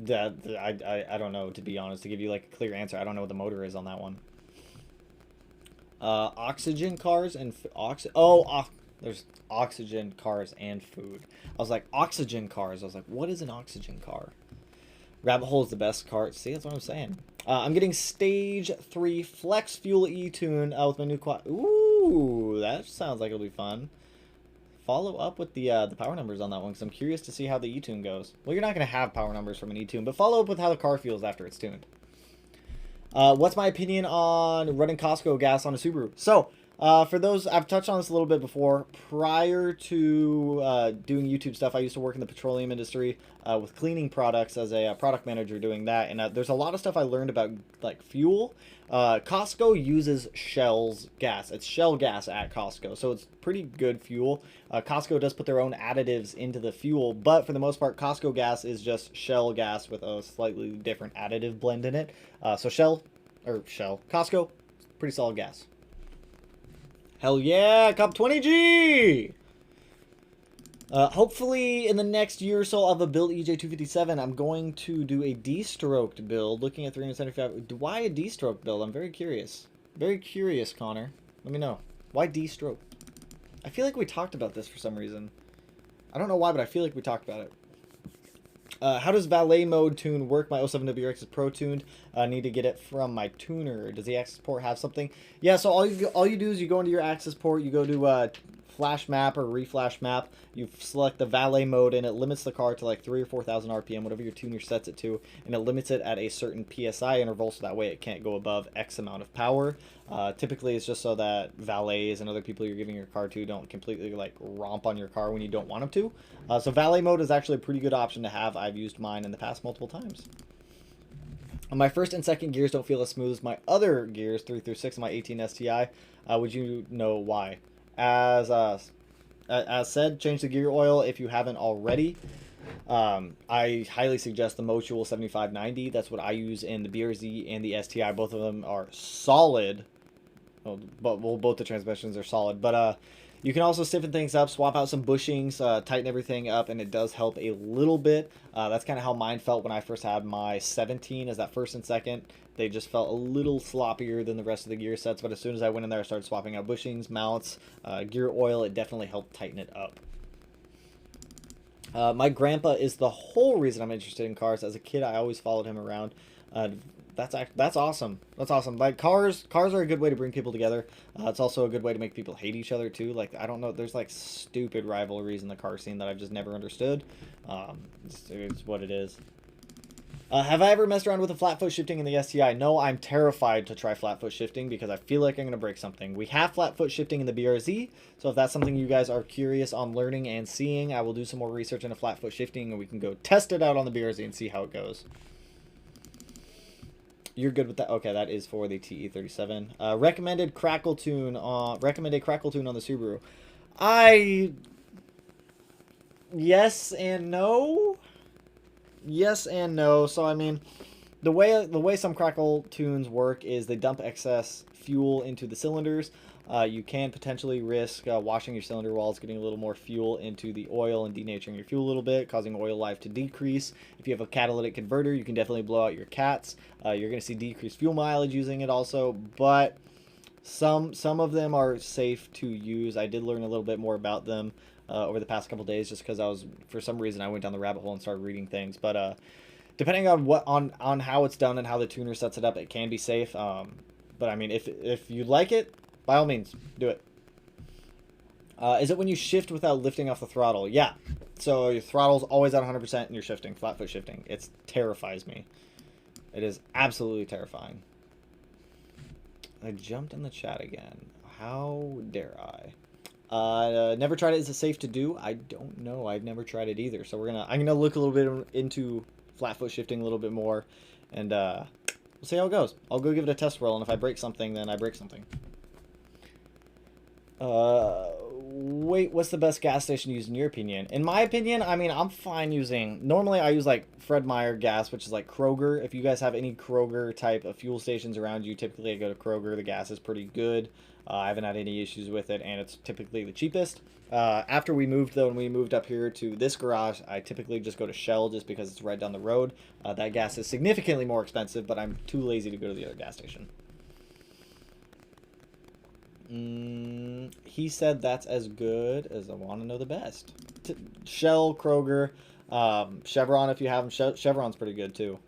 don't know, to be honest. To give you like a clear answer, I don't know what the motor is on that one. Oxygen cars and there's oxygen cars and food. I was like, oxygen cars. I was like, what is an oxygen car? Rabbit Hole is the best car. See, that's what I'm saying. I'm getting Stage 3 Flex Fuel E-Tune with my new quad. Ooh, that sounds like it'll be fun. Follow up with the power numbers on that one because I'm curious to see how the E-Tune goes. Well, you're not going to have power numbers from an E-Tune, but follow up with how the car feels after it's tuned. What's my opinion on running Costco gas on a Subaru? So, for those, I've touched on this a little bit before. Prior to doing YouTube stuff, I used to work in the petroleum industry with cleaning products as a product manager doing that. And there's a lot of stuff I learned about like fuel. Costco uses Shell's gas. It's Shell gas at Costco, so it's pretty good fuel. Costco does put their own additives into the fuel, but for the most part, Costco gas is just Shell gas with a slightly different additive blend in it. So Costco, pretty solid gas. Hell yeah, Cobb 20G! Hopefully in the next year or so I'll have a build EJ257. I'm going to do a D-stroked build, looking at 375. Why a D-stroke build? I'm very curious. Very curious, Connor. Let me know. Why D-stroke? I feel like we talked about this for some reason. I don't know why, but I feel like we talked about it. How does Valet mode tune work? My 07WRX is Pro tuned. I need to get it from my tuner. Does the access port have something? Yeah, so all you do is you go into your access port, you go to flash map or reflash map, you select the Valet mode, and it limits the car to like 3,000 or 4,000 RPM, whatever your tuner sets it to, and it limits it at a certain PSI interval, so that way it can't go above X amount of power. Typically, it's just so that valets and other people you're giving your car to don't completely like romp on your car when you don't want them to. So Valet mode is actually a pretty good option to have. I've used mine in the past multiple times. My first and second gears don't feel as smooth as my other gears, 3 through 6 of my 18 STI. Would you know why? As said, change the gear oil if you haven't already. I highly suggest the Motul 7590. That's what I use in the BRZ and the STI. Both of them are solid. Both the transmissions are solid. But you can also stiffen things up, swap out some bushings, tighten everything up, and it does help a little bit. That's kind of how mine felt when I first had my 17, as that first and second. They just felt a little sloppier than the rest of the gear sets, but as soon as I went in there, I started swapping out bushings, mounts, gear oil. It definitely helped tighten it up. My grandpa is the whole reason I'm interested in cars. As a kid, I always followed him around. That's awesome. That's awesome. Like cars are a good way to bring people together. It's also a good way to make people hate each other too. Like I don't know, there's like stupid rivalries in the car scene that I've just never understood. It's what it is. Have I ever messed around with a flat foot shifting in the STI? No, I'm terrified to try flat foot shifting because I feel like I'm going to break something. We have flat foot shifting in the BRZ, so if that's something you guys are curious on learning and seeing, I will do some more research into flat foot shifting and we can go test it out on the BRZ and see how it goes. You're good with that? Okay, that is for the TE37. Recommended crackle tune on the Subaru. Yes and no. Yes and no. So I mean, the way some crackle tunes work is they dump excess fuel into the cylinders. You can potentially risk washing your cylinder walls, getting a little more fuel into the oil and denaturing your fuel a little bit, causing oil life to decrease. If you have a catalytic converter, you can definitely blow out your cats. You're going to see decreased fuel mileage using it also, but some of them are safe to use. I did learn a little bit more about them over the past couple days, just because for some reason I went down the rabbit hole and started reading things. But depending on on how it's done and how the tuner sets it up, it can be safe. But I mean, if you like it, by all means, do it. Is it when you shift without lifting off the throttle? Yeah. So your throttle's always at 100% and you're shifting, flat foot shifting. It terrifies me. It is absolutely terrifying. I jumped in the chat again. How dare I? Never tried it. Is it safe to do? I don't know. I've never tried it either. So I'm gonna look a little bit into flat foot shifting a little bit more, and we'll see how it goes. I'll go give it a test roll, and if I break something, then I break something. Wait, what's the best gas station to use in your opinion? In my opinion, I mean, I'm fine using... Normally, I use, like, Fred Meyer gas, which is, like, Kroger. If you guys have any Kroger type of fuel stations around you, typically I go to Kroger. The gas is pretty good. I haven't had any issues with it, and it's typically the cheapest. After we moved, though, and we moved up here to this garage, I typically just go to Shell just because it's right down the road. That gas is significantly more expensive, but I'm too lazy to go to the other gas station. He said that's as good as I want to know the best. Shell, Kroger, Chevron if you have them. Chevron's pretty good too.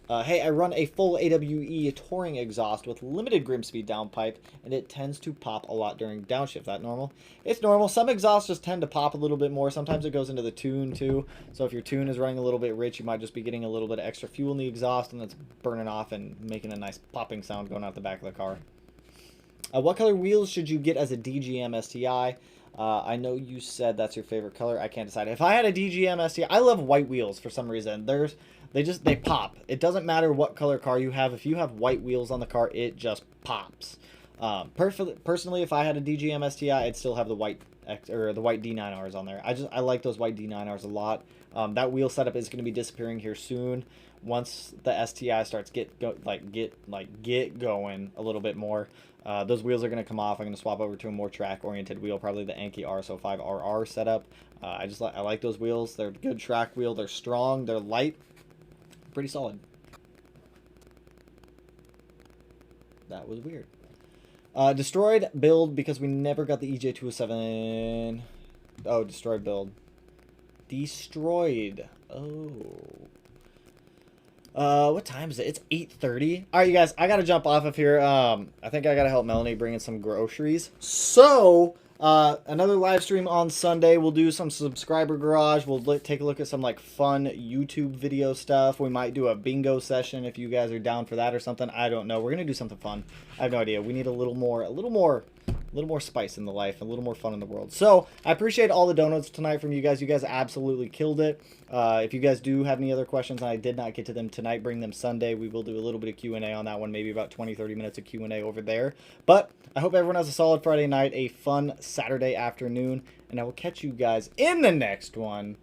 Hey, I run a full AWE touring exhaust with limited grim speed downpipe, and it tends to pop a lot during downshift. That normal? It's normal. Some exhausts just tend to pop a little bit more. Sometimes it goes into the tune too. So if your tune is running a little bit rich, you might just be getting a little bit of extra fuel in the exhaust, and it's burning off and making a nice popping sound going out the back of the car. What color wheels should you get as a DGM STI? I know you said that's your favorite color. I can't decide. If I had a DGM STI, I love white wheels for some reason. They pop. It doesn't matter what color car you have. If you have white wheels on the car, it just pops. Personally, if I had a DGM STI, I'd still have the white D9Rs on there. I like those white D9Rs a lot. That wheel setup is going to be disappearing here soon. Once the STI starts get going a little bit more, those wheels are going to come off. I'm going to swap over to a more track-oriented wheel, probably the Anki RSO5RR setup. I like those wheels. They're a good track wheel. They're strong. They're light. Pretty solid. That was weird. Destroyed build because we never got the EJ207. Oh, destroyed build. Destroyed. Oh. What time is it? It's 8:30. All right, you guys, I gotta jump off of here. I think I gotta help Melanie bring in some groceries. So, another live stream on Sunday. We'll do some subscriber garage. We'll take a look at some like fun YouTube video stuff. We might do a bingo session if you guys are down for that or something. I don't know. We're gonna do something fun. I have no idea. We need a little more spice in the life, a little more fun in the world. So I appreciate all the donuts tonight from you guys. You guys absolutely killed it. If you guys do have any other questions and I did not get to them tonight, bring them Sunday. We will do a little bit of Q&A on that one, maybe about 20-30 minutes of Q&A over there. But I hope everyone has a solid Friday night, a fun Saturday afternoon, and I will catch you guys in the next one.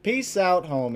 Peace out, homie.